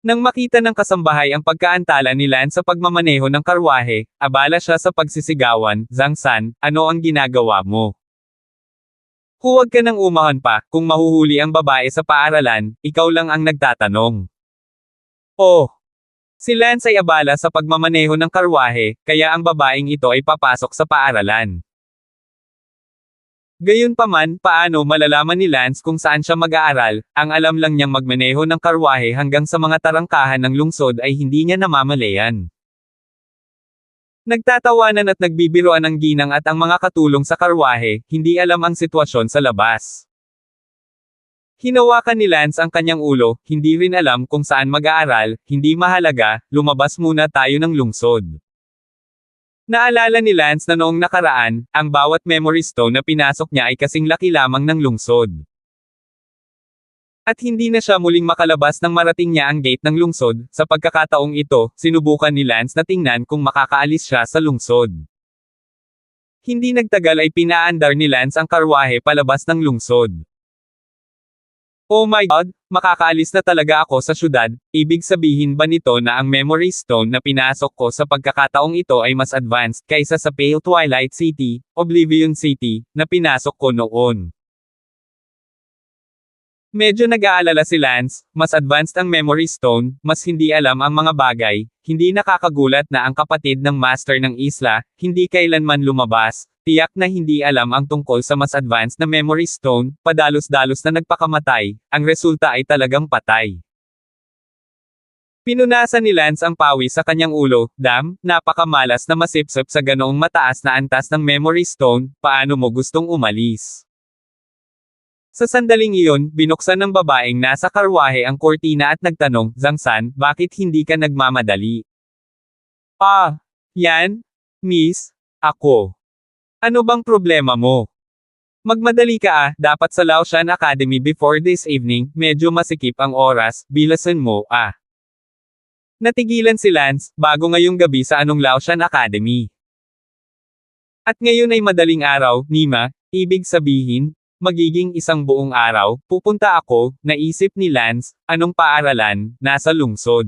Nang makita ng kasambahay ang pagkaantala ni Lance sa pagmamaneho ng karwahe, abala siya sa pagsisigawan, Zhang San, ano ang ginagawa mo? Huwag ka nang umahan pa, kung mahuhuli ang babae sa paaralan, ikaw lang ang nagtatanong. Oh! Si Lance ay abala sa pagmamaneho ng karwahe, kaya ang babaeng ito ay papasok sa paaralan. Gayunpaman, paano malalaman ni Lance kung saan siya mag-aaral, ang alam lang niyang magmaneho ng karwahe hanggang sa mga tarangkahan ng lungsod ay hindi niya namamalayan. Nagtatawanan at nagbibiroan ang ginang at ang mga katulong sa karwahe, hindi alam ang sitwasyon sa labas. Hinawakan ni Lance ang kanyang ulo, hindi rin alam kung saan mag-aaral, hindi mahalaga, lumabas muna tayo ng lungsod. Naalala ni Lance na noong nakaraan, ang bawat memory stone na pinasok niya ay kasing laki lamang ng lungsod. At hindi na siya muling makalabas nang marating niya ang gate ng lungsod, sa pagkakataong ito, sinubukan ni Lance na tingnan kung makakaalis siya sa lungsod. Hindi nagtagal ay pinaandar ni Lance ang karwahe palabas ng lungsod. Oh my God, makakaalis na talaga ako sa syudad, ibig sabihin ba nito na ang memory stone na pinasok ko sa pagkakataong ito ay mas advanced kaysa sa Pale Twilight City, Oblivion City, na pinasok ko noon. Medyo nag-aalala si Lance, mas advanced ang memory stone, mas hindi alam ang mga bagay, hindi nakakagulat na ang kapatid ng master ng isla, hindi kailanman lumabas, tiyak na hindi alam ang tungkol sa mas advanced na memory stone, padalos-dalos na nagpakamatay, ang resulta ay talagang patay. Pinunasan ni Lance ang pawis sa kanyang ulo, napakamalas na masipsip sa ganoong mataas na antas ng memory stone, paano mo gustong umalis? Sa sandaling iyon, binuksan ng babaeng nasa karwahe ang kortina at nagtanong, Zhang San, bakit hindi ka nagmamadali? Yan? Miss? Ako. Ano bang problema mo? Magmadali ka dapat sa Laoshan Academy before this evening, medyo masikip ang oras, bilasan mo Natigilan si Lance, bago ngayong gabi sa anong Laoshan Academy. At ngayon ay madaling araw, Nima, ibig sabihin, magiging isang buong araw, pupunta ako, naisip ni Lance, anong paaralan, nasa lungsod.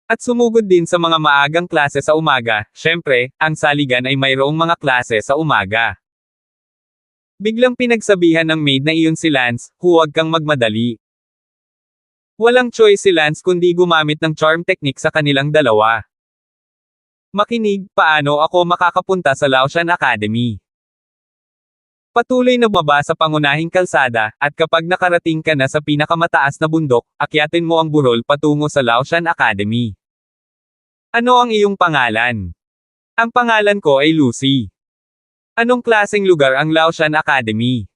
At sumugod din sa mga maagang klase sa umaga, syempre, ang saligan ay mayroong mga klase sa umaga. Biglang pinagsabihan ng maid na iyon si Lance, huwag kang magmadali. Walang choice si Lance kundi gumamit ng charm technique sa kanilang dalawa. Makinig, paano ako makakapunta sa Laoshan Academy? Patuloy na baba sa pangunahing kalsada, at kapag nakarating ka na sa pinakamataas na bundok, akyatin mo ang burol patungo sa Laoshan Academy. Ano ang iyong pangalan? Ang pangalan ko ay Lucy. Anong klaseng lugar ang Laoshan Academy?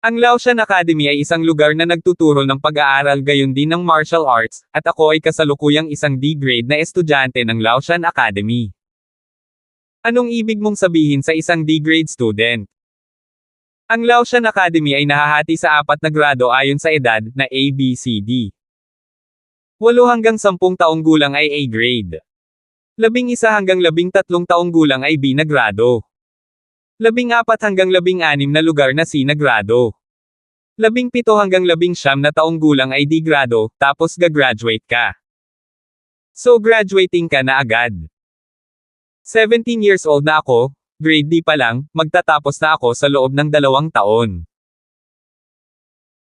Ang Laoshan Academy ay isang lugar na nagtuturo ng pag-aaral gayon din ng martial arts, at ako ay kasalukuyang isang D-grade na estudyante ng Laoshan Academy. Anong ibig mong sabihin sa isang D-grade student? Ang Laoshan Academy ay nahahati sa 4 na grado ayon sa edad, na A, B, C, D. 8 hanggang 10 taong gulang ay A grade. 11 hanggang 13 taong gulang ay B na grado. 14 hanggang 16 na lugar na C na grado. 17 hanggang 19 na taong gulang ay D grado, tapos gagraduate ka. So graduating ka na agad. 17 years old na ako, grade D pa lang, magtatapos na ako sa loob ng 2 taon.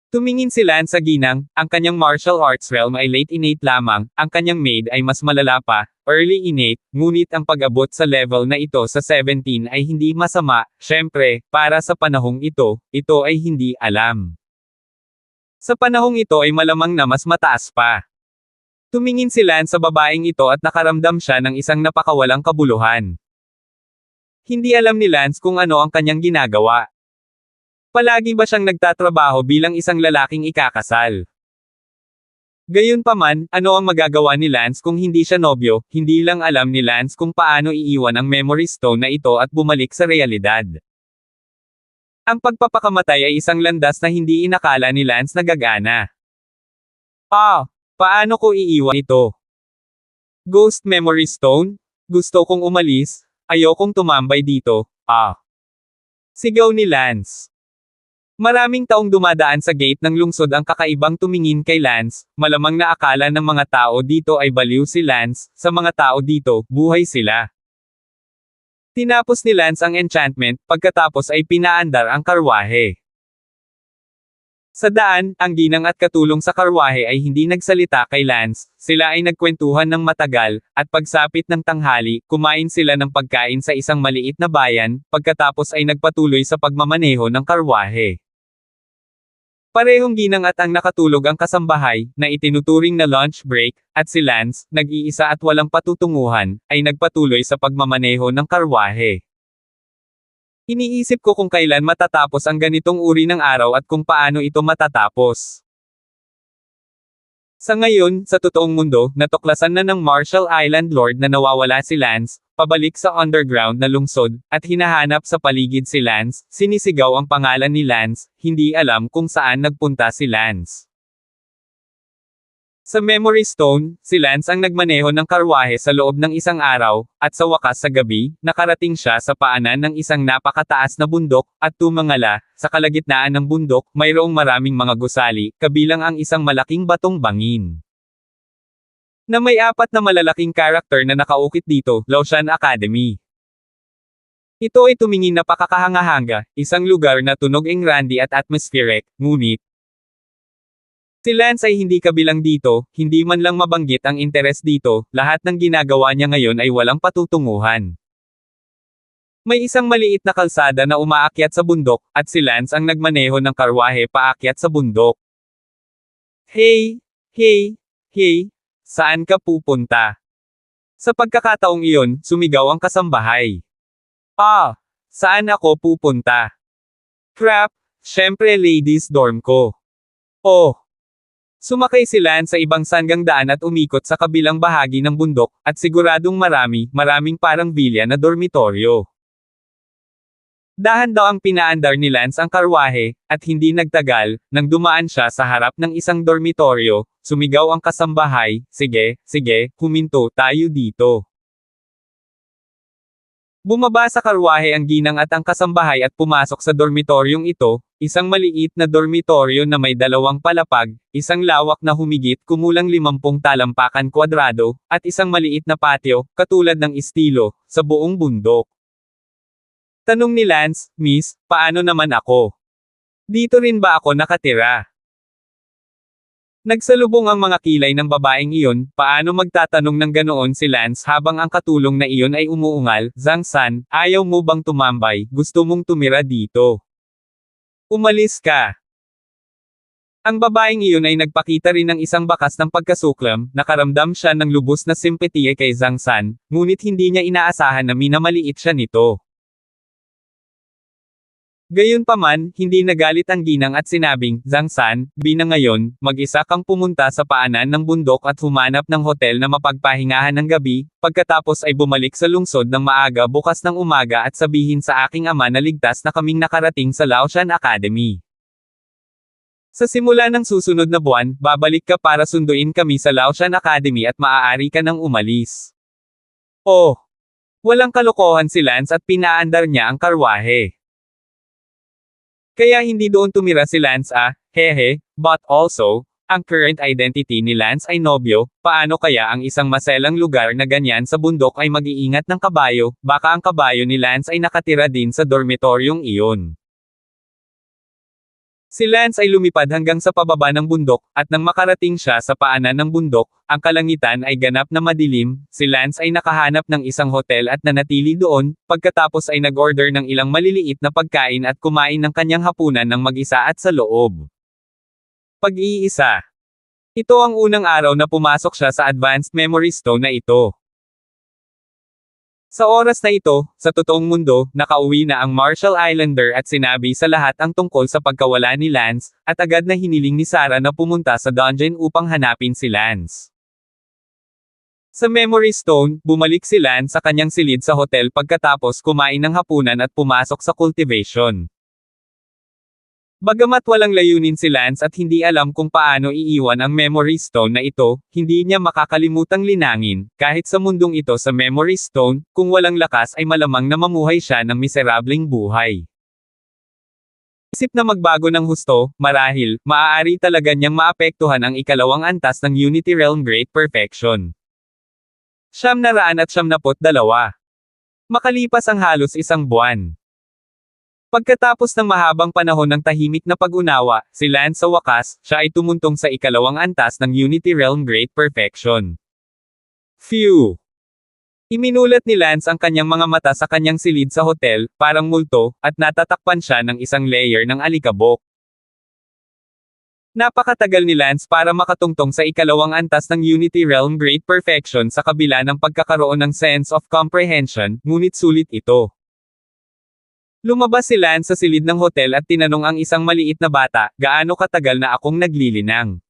Tumingin si Lance sa ginang, ang kanyang martial arts realm ay late innate lamang, ang kanyang maid ay mas malala pa, early innate, ngunit ang pag-abot sa level na ito sa 17 ay hindi masama, syempre, para sa panahong ito ay hindi alam. Sa panahong ito ay malamang na mas mataas pa. Tumingin si Lance sa babaeng ito at nakaramdam siya ng isang napakawalang kabuluhan. Hindi alam ni Lance kung ano ang kanyang ginagawa. Palagi ba siyang nagtatrabaho bilang isang lalaking ikakasal? Gayunpaman, ano ang magagawa ni Lance kung hindi siya nobyo, hindi lang alam ni Lance kung paano iiwan ang memory stone na ito at bumalik sa realidad. Ang pagpapakamatay ay isang landas na hindi inakala ni Lance na gagana. Paano ko iiwan ito? Ghost Memory Stone? Gusto kong umalis, ayokong tumambay dito, Sigaw ni Lance. Maraming taong dumadaan sa gate ng lungsod ang kakaibang tumingin kay Lance, malamang na akala ng mga tao dito ay baliw si Lance, sa mga tao dito, buhay sila. Tinapos ni Lance ang enchantment, pagkatapos ay pinaandar ang karwahe. Sa daan, ang ginang at katulong sa karwahe ay hindi nagsalita kay Lance, sila ay nagkwentuhan ng matagal, at pagsapit ng tanghali, kumain sila ng pagkain sa isang maliit na bayan, pagkatapos ay nagpatuloy sa pagmamaneho ng karwahe. Parehong ginang at ang nakatulog ang kasambahay, na itinuturing na lunch break, at si Lance, nag-iisa at walang patutunguhan, ay nagpatuloy sa pagmamaneho ng karwahe. Iniisip ko kung kailan matatapos ang ganitong uri ng araw at kung paano ito matatapos. Sa ngayon, sa totoong mundo, natuklasan na ng Marshall Island Lord na nawawala si Lance, pabalik sa underground na lungsod, at hinahanap sa paligid si Lance, sinisigaw ang pangalan ni Lance, hindi alam kung saan nagpunta si Lance. Sa Memory Stone, si Lance ang nagmaneho ng karwahe sa loob ng isang araw, at sa wakas sa gabi, nakarating siya sa paanan ng isang napakataas na bundok, at tumangala, sa kalagitnaan ng bundok, mayroong maraming mga gusali, kabilang ang isang malaking batong bangin. Na may 4 na malalaking karakter na nakaukit dito, Laoshan Academy. Ito ay tumingin na pakakahanga-hanga, isang lugar na tunog ang randy at atmospheric, ngunit, si Lance ay hindi kabilang dito, hindi man lang mabanggit ang interes dito, lahat ng ginagawa niya ngayon ay walang patutunguhan. May isang maliit na kalsada na umaakyat sa bundok, at si Lance ang nagmaneho ng karwahe paakyat sa bundok. Hey! Hey! Hey! Saan ka pupunta? Sa pagkakataong iyon, sumigaw ang kasambahay. Ah! Saan ako pupunta? Crap! Syempre ladies dorm ko. Oh! Sumakay si Lance sa ibang sanggang daan at umikot sa kabilang bahagi ng bundok, at siguradong maraming parang villa na dormitoryo. Dahan daw ang pinaandar ni Lance ang karwahe, at hindi nagtagal, nang dumaan siya sa harap ng isang dormitoryo, sumigaw ang kasambahay, sige, huminto tayo dito. Bumaba sa karwahe ang ginang at ang kasambahay at pumasok sa dormitoryong ito, isang maliit na dormitoryo na may 2 palapag, isang lawak na humigit kumulang 50 talampakan kwadrado, at isang maliit na patio, katulad ng estilo, sa buong bundok. Tanong ni Lance, Miss, paano naman ako? Dito rin ba ako nakatira? Nagsalubong ang mga kilay ng babaeng iyon, paano magtatanong ng ganoon si Lance habang ang katulong na iyon ay umuungal, Zhang San, ayaw mo bang tumambay, gusto mong tumira dito? Umalis ka! Ang babaeng iyon ay nagpakita rin ng isang bakas ng pagkasuklam, nakaramdam siya ng lubos na simpatiya kay Zhang San, ngunit hindi niya inaasahan na minamaliit siya nito. Gayunpaman, hindi nagalit ang ginang at sinabing, Zhang San, bina ngayon, mag-isa kang pumunta sa paanan ng bundok at humanap ng hotel na mapagpahingahan ng gabi, pagkatapos ay bumalik sa lungsod ng maaga bukas ng umaga at sabihin sa aking ama na ligtas na kaming nakarating sa Laoshan Academy. Sa simula ng susunod na buwan, babalik ka para sunduin kami sa Laoshan Academy at maaari ka nang umalis. Oh! Walang kalokohan si Lance at pinaandar niya ang karwahe. Kaya hindi doon tumira si Lance hehe, but also, ang current identity ni Lance ay nobyo, paano kaya ang isang maselang lugar na ganyan sa bundok ay mag-iingat ng kabayo, baka ang kabayo ni Lance ay nakatira din sa dormitoryong iyon. Si Lance ay lumipad hanggang sa pababa ng bundok, at nang makarating siya sa paanan ng bundok, ang kalangitan ay ganap na madilim, si Lance ay nakahanap ng isang hotel at nanatili doon, pagkatapos ay nag-order ng ilang maliliit na pagkain at kumain ng kanyang hapunan ng mag-isa at sa loob. Pag-iisa. Ito ang unang araw na pumasok siya sa Advanced Memory Stone na ito. Sa oras na ito, sa totoong mundo, nakauwi na ang Marshall Islander at sinabi sa lahat ang tungkol sa pagkawala ni Lance, at agad na hiniling ni Sarah na pumunta sa dungeon upang hanapin si Lance. Sa Memory Stone, bumalik si Lance sa kanyang silid sa hotel pagkatapos kumain ng hapunan at pumasok sa cultivation. Bagamat walang layunin si Lance at hindi alam kung paano iiwan ang Memory Stone na ito, hindi niya makakalimutang linangin, kahit sa mundong ito sa Memory Stone, kung walang lakas ay malamang na mamuhay siya ng miserableng buhay. Isip na magbago ng husto, marahil, maaari talaga niyang maapektuhan ang ikalawang antas ng Unity Realm Great Perfection. 992. Makalipas ang halos isang buwan. Pagkatapos ng mahabang panahon ng tahimik na pag-unawa, si Lance sa wakas, siya ay tumuntong sa ikalawang antas ng Unity Realm Great Perfection. Phew! Iminulat ni Lance ang kanyang mga mata sa kanyang silid sa hotel, parang multo, at natatakpan siya ng isang layer ng alikabok. Napakatagal ni Lance para makatungtong sa ikalawang antas ng Unity Realm Great Perfection sa kabila ng pagkakaroon ng sense of comprehension, ngunit sulit ito. Lumabas si Lance sa silid ng hotel at tinanong ang isang maliit na bata, gaano katagal na akong naglilinang?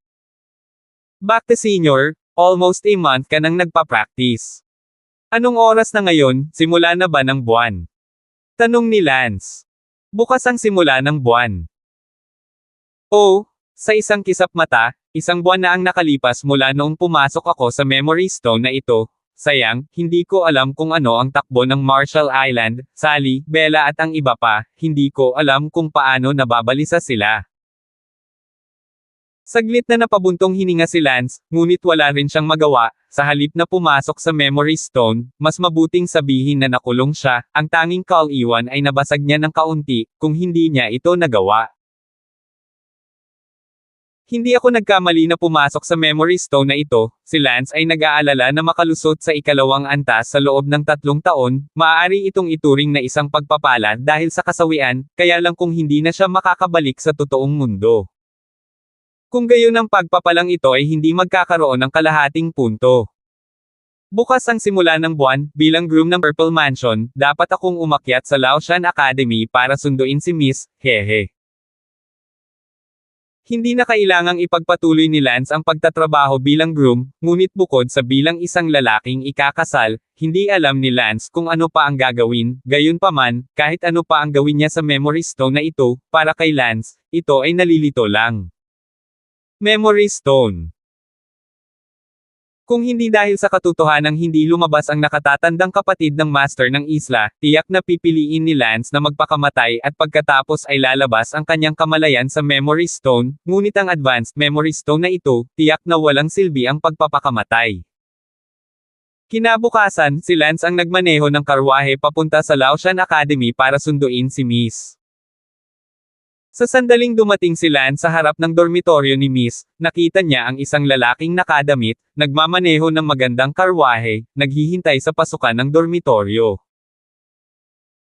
Back to senior, almost a month ka nang nagpa-practice. Anong oras na ngayon, simula na ba ng buwan? Tanong ni Lance. Bukas ang simula ng buwan. Oh, sa isang kisap mata, isang buwan na ang nakalipas mula noong pumasok ako sa memory stone na ito. Sayang, hindi ko alam kung ano ang takbo ng Marshall Island, Sally, Bella at ang iba pa, hindi ko alam kung paano nababalisa sila. Saglit na napabuntong hininga si Lance, ngunit wala rin siyang magawa, sa halip na pumasok sa memory stone, mas mabuting sabihin na nakulong siya, ang tanging kaliwan ay nabasag niya ng kaunti, kung hindi niya ito nagawa. Hindi ako nagkamali na pumasok sa memory stone na ito, si Lance ay nag-aalala na makalusot sa ikalawang antas sa loob ng 3 taon, maaari itong ituring na isang pagpapala dahil sa kasawian, kaya lang kung hindi na siya makakabalik sa totoong mundo. Kung gayon ang pagpapalang ito ay hindi magkakaroon ng kalahating punto. Bukas ang simula ng buwan, bilang groom ng Purple Mansion, dapat akong umakyat sa Laoshan Academy para sunduin si Miss, hehe. Hindi na kailangang ipagpatuloy ni Lance ang pagtatrabaho bilang groom, ngunit bukod sa bilang isang lalaking ikakasal, hindi alam ni Lance kung ano pa ang gagawin, gayunpaman, kahit ano pa ang gawin niya sa memory stone na ito, para kay Lance, ito ay nalilito lang. Memory Stone. Kung hindi dahil sa katotohanang hindi lumabas ang nakatatandang kapatid ng master ng isla, tiyak na pipiliin ni Lance na magpakamatay at pagkatapos ay lalabas ang kanyang kamalayan sa Memory Stone, ngunit ang Advanced Memory Stone na ito, tiyak na walang silbi ang pagpapakamatay. Kinabukasan, si Lance ang nagmaneho ng karwahe papunta sa Laoshan Academy para sunduin si Miss. Sa sandaling dumating si Lance sa harap ng dormitoryo ni Miss, nakita niya ang isang lalaking nakadamit, nagmamaneho ng magandang karwahe, naghihintay sa pasukan ng dormitoryo.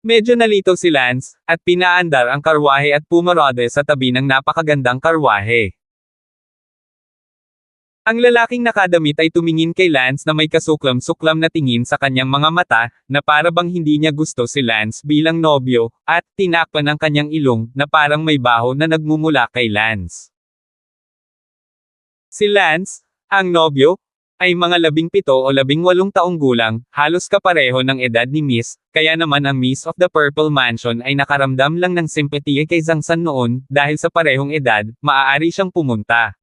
Medyo nalito si Lance, at pinaandar ang karwahe at pumarode sa tabi ng napakagandang karwahe. Ang lalaking nakadamit ay tumingin kay Lance na may kasuklam-suklam na tingin sa kanyang mga mata, na para bang hindi niya gusto si Lance bilang nobyo, at tinakpan ang kanyang ilong, na parang may baho na nagmumula kay Lance. Si Lance, ang nobyo, ay mga 17 o 18 taong gulang, halos kapareho ng edad ni Miss, kaya naman ang Miss of the Purple Mansion ay nakaramdam lang ng simpatiya kay Zhangsan noon, dahil sa parehong edad, maaari siyang pumunta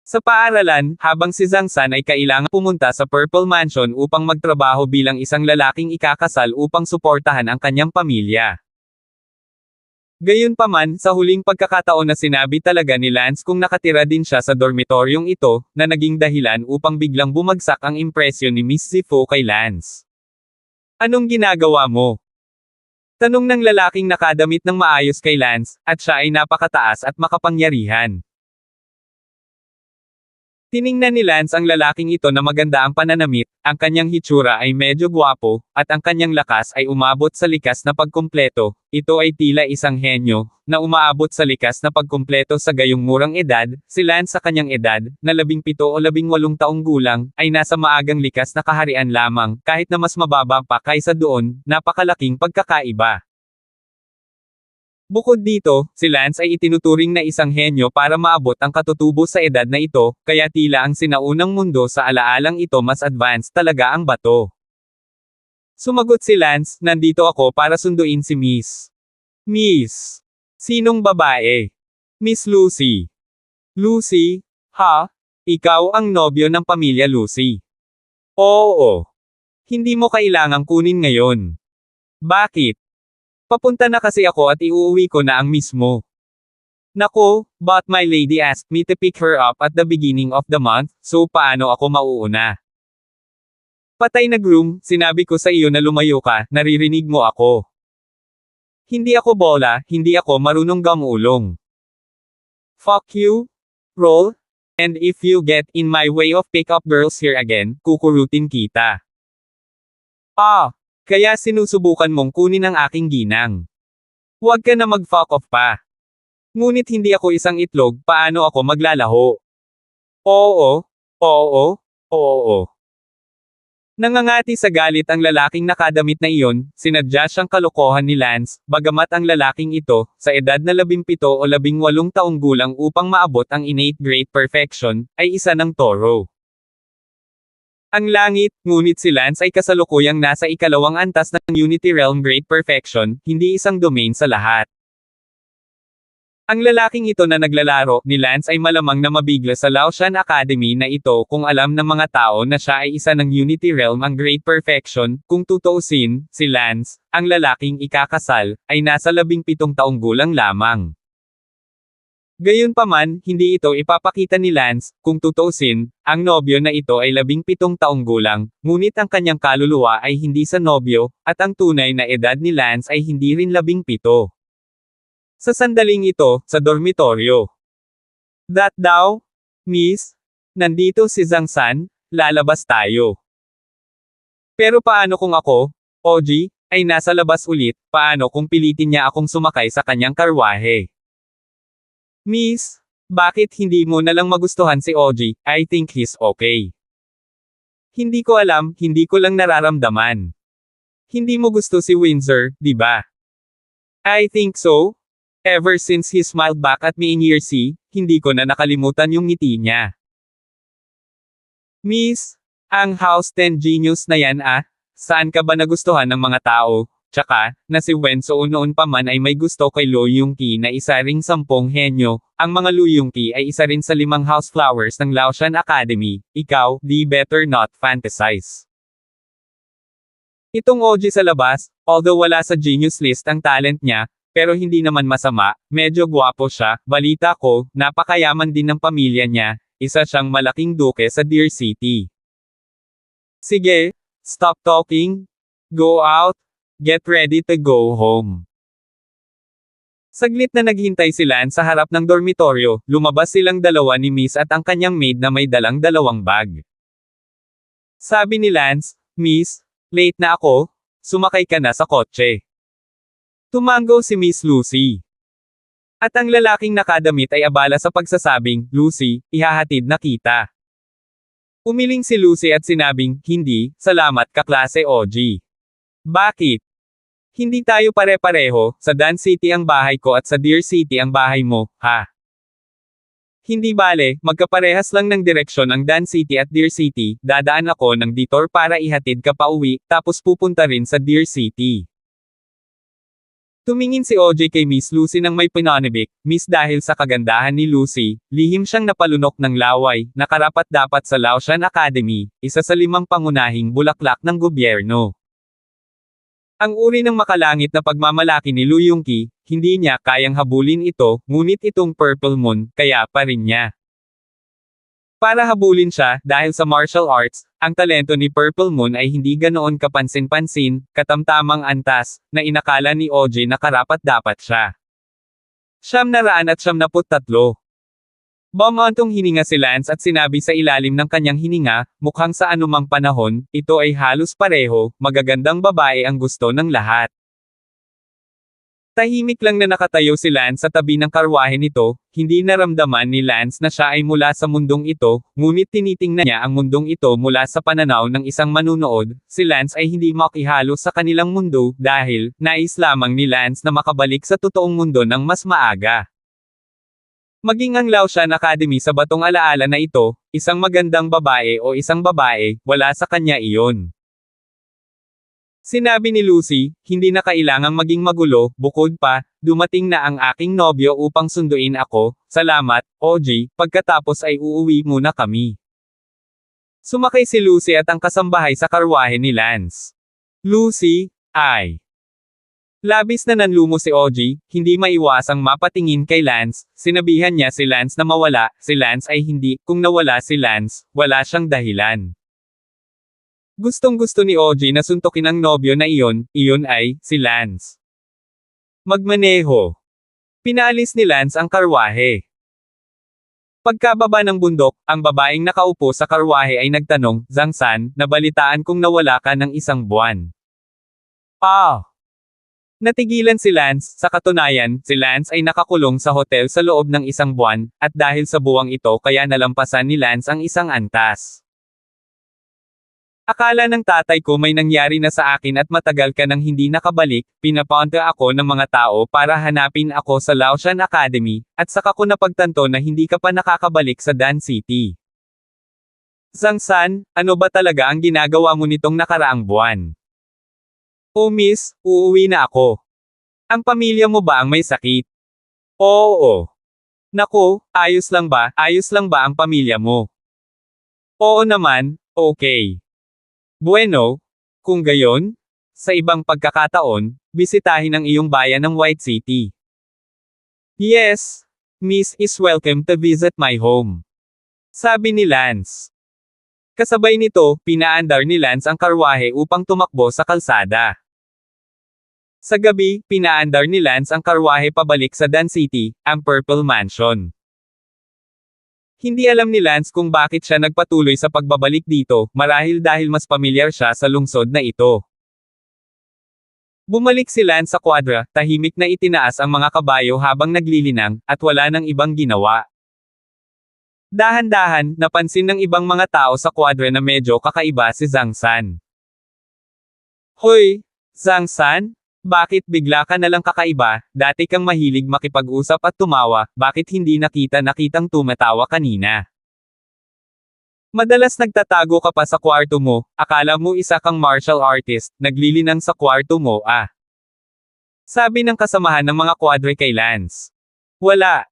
sa paaralan, habang si Zhangsan ay kailangang pumunta sa Purple Mansion upang magtrabaho bilang isang lalaking ikakasal upang suportahan ang kanyang pamilya. Gayunpaman, sa huling pagkakataon na sinabi talaga ni Lance kung nakatira din siya sa dormitoryong ito, na naging dahilan upang biglang bumagsak ang impresyon ni Miss Zifu kay Lance. Anong ginagawa mo? Tanong ng lalaking nakadamit ng maayos kay Lance, at siya ay napakataas at makapangyarihan. Tiningnan ni Lance ang lalaking ito na maganda ang pananamit, ang kanyang hitsura ay medyo gwapo, at ang kanyang lakas ay umabot sa likas na pagkumpleto. Ito ay tila isang henyo, na umaabot sa likas na pagkumpleto sa gayong murang edad. Si Lance sa kanyang edad, na 17 o 18 taong gulang, ay nasa maagang likas na kaharian lamang, kahit na mas mababa pa kaysa doon, napakalaking pagkakaiba. Bukod dito, si Lance ay itinuturing na isang henyo para maabot ang katutubo sa edad na ito, kaya tila ang sinaunang mundo sa alaalang ito mas advanced talaga ang bato. Sumagot si Lance, nandito ako para sunduin si Miss. Miss? Sinong babae? Miss Lucy. Lucy? Ha? Ikaw ang nobyo ng pamilya Lucy. Oo. Hindi mo kailangang kunin ngayon. Bakit? Papunta na kasi ako at iuuwi ko na ang mismo. Nako, but my lady asked me to pick her up at the beginning of the month, so paano ako mauuna? Patay na groom, sinabi ko sa iyo na lumayo ka, naririnig mo ako. Hindi ako bola, hindi ako marunong gamulong. Fuck you, roll, and if you get in my way of pick up girls here again, kukurutin kita. Kaya sinusubukan mong kunin ang aking ginang. Huwag ka na mag-fuck off pa. Ngunit hindi ako isang itlog, paano ako maglalaho? Oo. Nangangati sa galit ang lalaking nakadamit na iyon, sinadya siyang kalokohan ni Lance, bagamat ang lalaking ito, sa edad na 17 o 18 taong gulang upang maabot ang innate great perfection, ay isa ng toro. Ang langit, ngunit si Lance ay kasalukuyang nasa ikalawang antas ng Unity Realm Great Perfection, hindi isang domain sa lahat. Ang lalaking ito na naglalaro ni Lance ay malamang na mabigla sa Laotian Academy na ito kung alam ng mga tao na siya ay isa ng Unity Realm ang Great Perfection, kung tutuusin, si Lance, ang lalaking ikakasal, ay nasa 17 taong gulang lamang. Gayunpaman, hindi ito ipapakita ni Lance, kung tutuusin, ang nobyo na ito ay 17 taong gulang, ngunit ang kanyang kaluluwa ay hindi sa nobyo, at ang tunay na edad ni Lance ay hindi rin 17. Sa sandaling ito, sa dormitoryo. That daw, miss, nandito si Zhang San, lalabas tayo. Pero paano kung ako, Oji, ay nasa labas ulit, paano kung pilitin niya akong sumakay sa kanyang karwahe? Miss, bakit hindi mo nalang magustuhan si Oji? I think he's okay. Hindi ko alam, hindi ko lang nararamdaman. Hindi mo gusto si Windsor, di ba? I think so. Ever since he smiled back at me in year C, hindi ko na nakalimutan yung ngiti niya. Miss, ang House 10 Genius na yan saan ka ba nagustuhan ng mga tao? Tsaka, na si Wenso noon pa man ay may gusto kay Lo Yongki na isa ring 10 henyo, ang mga Lo Yongki ay isa rin sa 5 house flowers ng Laotian Academy, ikaw, di better not fantasize. Itong Oji sa labas, although wala sa genius list ang talent niya, pero hindi naman masama, medyo gwapo siya, balita ko, napakayaman din ng pamilya niya, isa siyang malaking duke sa Deer City. Sige, stop talking, go out, get ready to go home. Saglit na naghintay si Lance sa harap ng dormitoryo, lumabas silang dalawa ni Miss at ang kanyang maid na may dalang 2 bag. Sabi ni Lance, Miss, late na ako, sumakay ka na sa kotse. Tumango si Miss Lucy. At ang lalaking nakadamit ay abala sa pagsasabing, Lucy, ihahatid na kita. Umiling si Lucy at sinabing, hindi, salamat kaklase Oji. Bakit? Hindi tayo pare-pareho, sa Dan City ang bahay ko at sa Deer City ang bahay mo, ha? Hindi bale, magkaparehas lang ng direksyon ang Dan City at Deer City, dadaan ako ng detour para ihatid ka pa uwi, tapos pupunta rin sa Deer City. Tumingin si OJ kay Miss Lucy nang may pinanibik, Miss dahil sa kagandahan ni Lucy, lihim siyang napalunok ng laway, na karapat-dapat sa Laotian Academy, isa sa 5 pangunahing bulaklak ng gobyerno. Ang uri ng makalangit na pagmamalaki ni Lo Yongki, hindi niya kayang habulin ito, ngunit itong Purple Moon, kaya pa rin niya. Para habulin siya, dahil sa martial arts, ang talento ni Purple Moon ay hindi ganoon kapansin-pansin, katamtamang antas, na inakala ni OJ na karapat-dapat siya. 973. Bumantong hininga si Lance at sinabi sa ilalim ng kanyang hininga, mukhang sa anumang panahon, ito ay halos pareho, magagandang babae ang gusto ng lahat. Tahimik lang na nakatayo si Lance sa tabi ng karwahe nito, hindi naramdaman ni Lance na siya ay mula sa mundong ito, ngunit tinitingnan niya ang mundong ito mula sa pananaw ng isang manunood, si Lance ay hindi makihalo sa kanilang mundo, dahil, nais lamang ni Lance na makabalik sa totoong mundo ng mas maaga. Maging ang Laotian Academy sa batong alaala na ito, isang magandang babae o isang babae, wala sa kanya iyon. Sinabi ni Lucy, hindi na kailangang maging magulo, bukod pa, dumating na ang aking nobyo upang sunduin ako, salamat, OG, pagkatapos ay uuwi muna kami. Sumakay si Lucy at ang kasambahay sa karwahe ni Lance. Lucy, ay. Labis na nanlumo si Oji, hindi maiwasang mapatingin kay Lance, sinabihan niya si Lance na mawala, si Lance ay hindi, kung nawala si Lance, wala siyang dahilan. Gustong-gusto ni Oji na suntukin ang nobyo na iyon ay, si Lance. Magmaneho. Pinaalis ni Lance ang karwahe. Pagkababa ng bundok, ang babaeng nakaupo sa karwahe ay nagtanong, Zhang-san, nabalitaan kong nawala ka ng isang buwan. Natigilan si Lance, sa katunayan, si Lance ay nakakulong sa hotel sa loob ng isang buwan, at dahil sa buwang ito kaya nalampasan ni Lance ang isang antas. Akala ng tatay ko may nangyari na sa akin at matagal ka nang hindi nakabalik, pinapunta ako ng mga tao para hanapin ako sa Laotian Academy, at saka ko napagtanto na hindi ka pa nakakabalik sa Dan City. Zhang-san, ano ba talaga ang ginagawa mo nitong nakaraang buwan? Oh miss, uuwi na ako. Ang pamilya mo ba ang may sakit? Oo. Naku, ayos lang ba ang pamilya mo? Oo naman, okay. Bueno, kung gayon, sa ibang pagkakataon, bisitahin ang iyong bayan ng White City. Yes, Miss is welcome to visit my home. Sabi ni Lance. Kasabay nito, pinaandar ni Lance ang karwahe upang tumakbo sa kalsada. Sa gabi, pinaandar ni Lance ang karwahe pabalik sa Dan City, ang Purple Mansion. Hindi alam ni Lance kung bakit siya nagpatuloy sa pagbabalik dito, marahil dahil mas pamilyar siya sa lungsod na ito. Bumalik si Lance sa kwadra, tahimik na itinaas ang mga kabayo habang naglilinang, at wala nang ibang ginawa. Dahan-dahan, napansin ng ibang mga tao sa kwadra na medyo kakaiba si Zhang-san. Hoy, Zhang-san? Bakit bigla ka nalang kakaiba, dati kang mahilig makipag-usap at tumawa, bakit hindi nakitang tumatawa kanina? Madalas nagtatago ka pa sa kwarto mo, akala mo isa kang martial artist, naglilinang sa kwarto mo Sabi ng kasamahan ng mga kwadre kay Lance. Wala.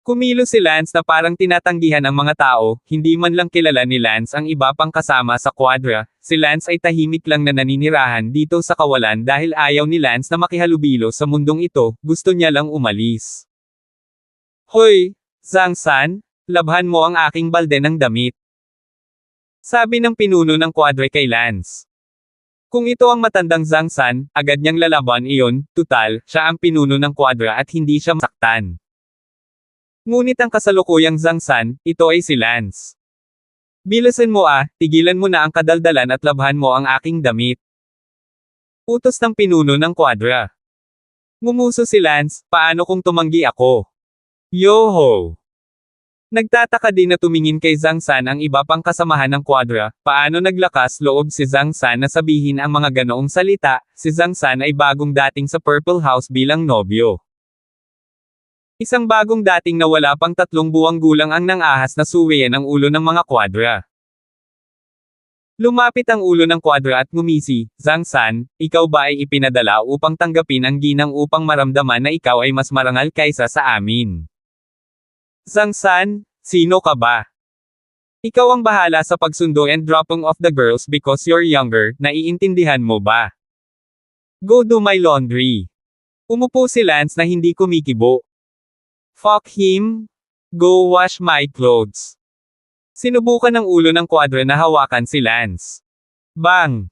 Kumilos si Lance na parang tinatanggihan ang mga tao, hindi man lang kilala ni Lance ang iba pang kasama sa kwadra, si Lance ay tahimik lang na naninirahan dito sa kawalan dahil ayaw ni Lance na makihalubilo sa mundong ito, gusto niya lang umalis. Hoy, Zhang-san, labhan mo ang aking balde ng damit. Sabi ng pinuno ng kwadre kay Lance. Kung ito ang matandang Zhang-san, agad niyang lalaban iyon, tutal, siya ang pinuno ng kwadra at hindi siya masaktan. Ngunit ang kasalukuyang Zhang-san, ito ay si Lance. Bilisan mo tigilan mo na ang kadaldalan at labhan mo ang aking damit. Utos ng pinuno ng kwadra. Ngumuso si Lance, paano kung tumanggi ako? Yoho! Nagtataka din na tumingin kay Zhang-san ang iba pang kasamahan ng kwadra, paano naglakas loob si Zhang-san na sabihin ang mga ganoong salita, si Zhang-san ay bagong dating sa Purple House bilang nobyo. Isang bagong dating na wala pang 3 buwang gulang ang nang-ahas na suwayan ang ulo ng mga kwadra. Lumapit ang ulo ng kwadra at ngumisi, Zhang-san, ikaw ba ay ipinadala upang tanggapin ang ginang upang maramdaman na ikaw ay mas marangal kaysa sa amin? Zhang-san, sino ka ba? Ikaw ang bahala sa pagsundo and dropping off the girls because you're younger, naiintindihan mo ba? Go do my laundry. Umupo si Lance na hindi kumikibo. Fuck him. Go wash my clothes. Sinubukan ng ulo ng kwadra na hawakan si Lance. Bang!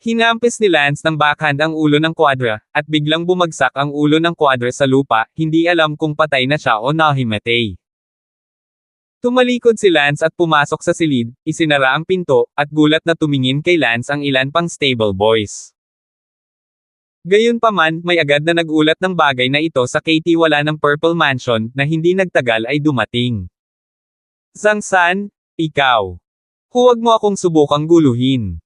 Hinampis ni Lance ng backhand ang ulo ng kwadra, at biglang bumagsak ang ulo ng kwadra sa lupa, hindi alam kung patay na siya o nahimatay. Tumalikod si Lance at pumasok sa silid, isinara ang pinto, at gulat na tumingin kay Lance ang ilan pang stable boys. Gayunpaman, may agad na nagulat ng bagay na ito sa Katie wala ng Purple Mansion, na hindi nagtagal ay dumating. Zhang-san, ikaw. Huwag mo akong subukang guluhin.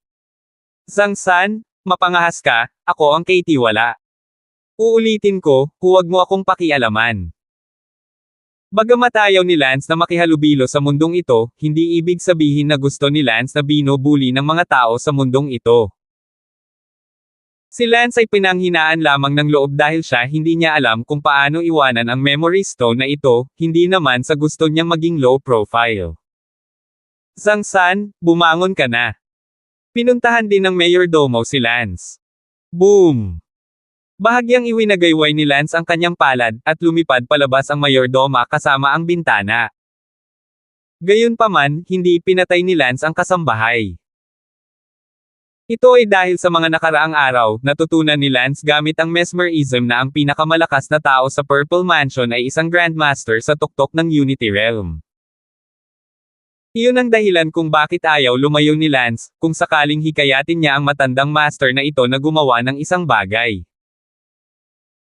Zhang-san, mapangahas ka, ako ang Katie wala. Uulitin ko, huwag mo akong pakialaman. Bagamat ayaw ni Lance na makihalubilo sa mundong ito, hindi ibig sabihin na gusto ni Lance na binubuli ng mga tao sa mundong ito. Si Lance ay pinanghinaan lamang ng loob dahil siya hindi niya alam kung paano iwanan ang memory stone na ito, hindi naman sa gusto niyang maging low profile. Zhang-san, bumangon ka na. Pinuntahan din ng mayordomo si Lance. Boom! Bahagyang iwinagayway ni Lance ang kanyang palad, at lumipad palabas ang mayordoma kasama ang bintana. Gayunpaman, hindi pinatay ni Lance ang kasambahay. Ito ay dahil sa mga nakaraang araw, natutunan ni Lance gamit ang mesmerism na ang pinakamalakas na tao sa Purple Mansion ay isang Grandmaster sa tuktok ng Unity Realm. Iyon ang dahilan kung bakit ayaw lumayo ni Lance, kung sakaling hikayatin niya ang matandang master na ito na gumawa ng isang bagay.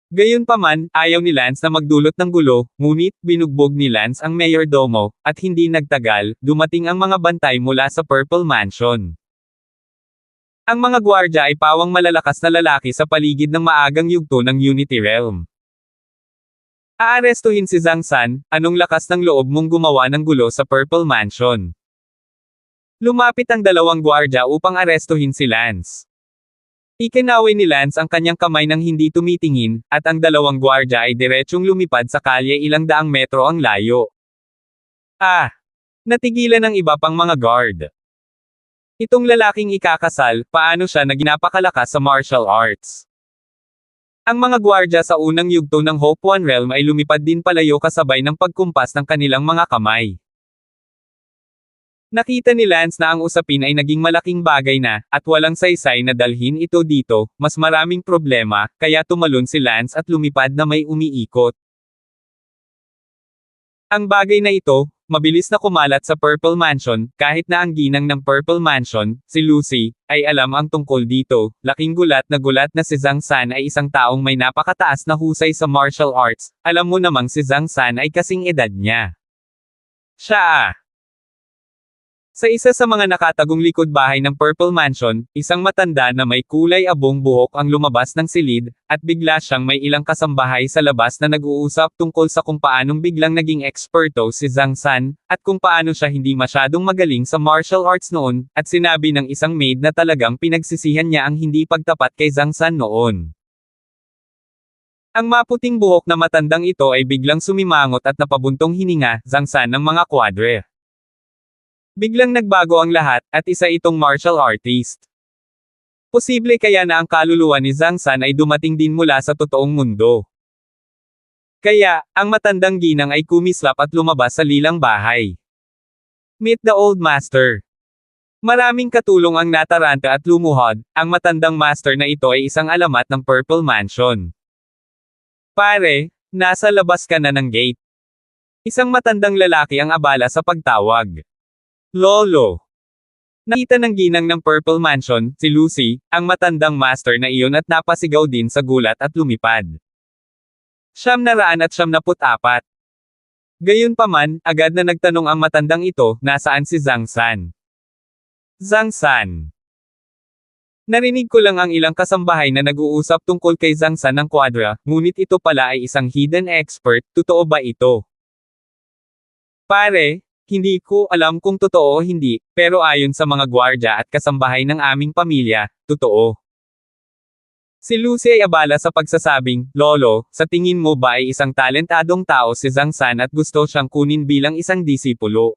Gayunpaman, ayaw ni Lance na magdulot ng gulo, ngunit, binugbog ni Lance ang mayordomo, at hindi nagtagal, dumating ang mga bantay mula sa Purple Mansion. Ang mga gwardya ay pawang malalakas na lalaki sa paligid ng maagang yugto ng Unity Realm. Aarestuhin si Zhang San, anong lakas ng loob mong gumawa ng gulo sa Purple Mansion? Lumapit ang dalawang gwardya upang arestuhin si Lance. Ikinaway ni Lance ang kanyang kamay nang hindi tumitingin, at ang dalawang gwardya ay diretsyong lumipad sa kalye ilang daang metro ang layo. Natigilan ng iba pang mga guard. Itong lalaking ikakasal, paano siya na ginapakalakas sa martial arts? Ang mga gwardya sa unang yugto ng Hope One Realm ay lumipad din palayo kasabay ng pagkumpas ng kanilang mga kamay. Nakita ni Lance na ang usapin ay naging malaking bagay na, at walang saysay na dalhin ito dito, mas maraming problema, kaya tumalon si Lance at lumipad na may umiikot. Ang bagay na ito, mabilis na kumalat sa Purple Mansion, kahit na ang ginang ng Purple Mansion, si Lucy, ay alam ang tungkol dito. Laking gulat na si Zhang San ay isang taong may napakataas na husay sa martial arts, alam mo namang si Zhang San ay kasing edad niya. Siya Sa isa sa mga nakatagong likod bahay ng Purple Mansion, isang matanda na may kulay abong buhok ang lumabas ng silid, at bigla siyang may ilang kasambahay sa labas na nag-uusap tungkol sa kung paanong biglang naging eksperto si Zhang San, at kung paano siya hindi masyadong magaling sa martial arts noon, at sinabi ng isang maid na talagang pinagsisihan niya ang hindi pagtapat kay Zhang San noon. Ang maputing buhok na matandang ito ay biglang sumimangot at napabuntong hininga, Zhang San ng mga kwadre. Biglang nagbago ang lahat, at isa itong martial artist. Posible kaya na ang kaluluwa ni Zhang San ay dumating din mula sa totoong mundo. Kaya, ang matandang ginang ay kumislap at lumabas sa lilang bahay. Meet the old master. Maraming katulong ang nataranta at lumuhod, ang matandang master na ito ay isang alamat ng Purple Mansion. Pare, nasa labas ka na ng gate. Isang matandang lalaki ang abala sa pagtawag. Lolo. Nakita ng ginang ng Purple Mansion, si Lucy, ang matandang master na iyon at napasigaw din sa gulat at lumipad. 994. Gayunpaman, agad na nagtanong ang matandang ito, nasaan si Zhang San? Zhang San. Narinig ko lang ang ilang kasambahay na nag-uusap tungkol kay Zhang San ng kwadra, ngunit ito pala ay isang hidden expert, totoo ba ito? Pare, hindi ko alam kung totoo o hindi, pero ayon sa mga gwardya at kasambahay ng aming pamilya, totoo. Si Lucy ay abala sa pagsasabing, Lolo, sa tingin mo ba ay isang talentadong tao si Zhang San at gusto siyang kunin bilang isang disipulo?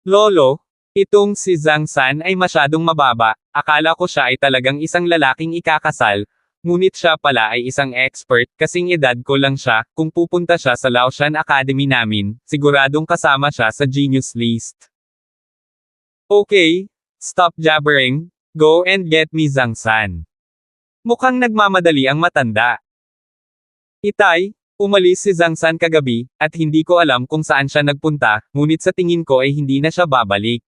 Lolo, itong si Zhang San ay masyadong mababa, akala ko siya ay talagang isang lalaking ikakasal, ngunit siya pala ay isang expert, kasing edad ko lang siya, kung pupunta siya sa Laotian Academy namin, siguradong kasama siya sa genius list. Okay, stop jabbering, go and get me Zhang San. Mukhang nagmamadali ang matanda. Itay, umalis si Zhang San kagabi, at hindi ko alam kung saan siya nagpunta, ngunit sa tingin ko ay hindi na siya babalik.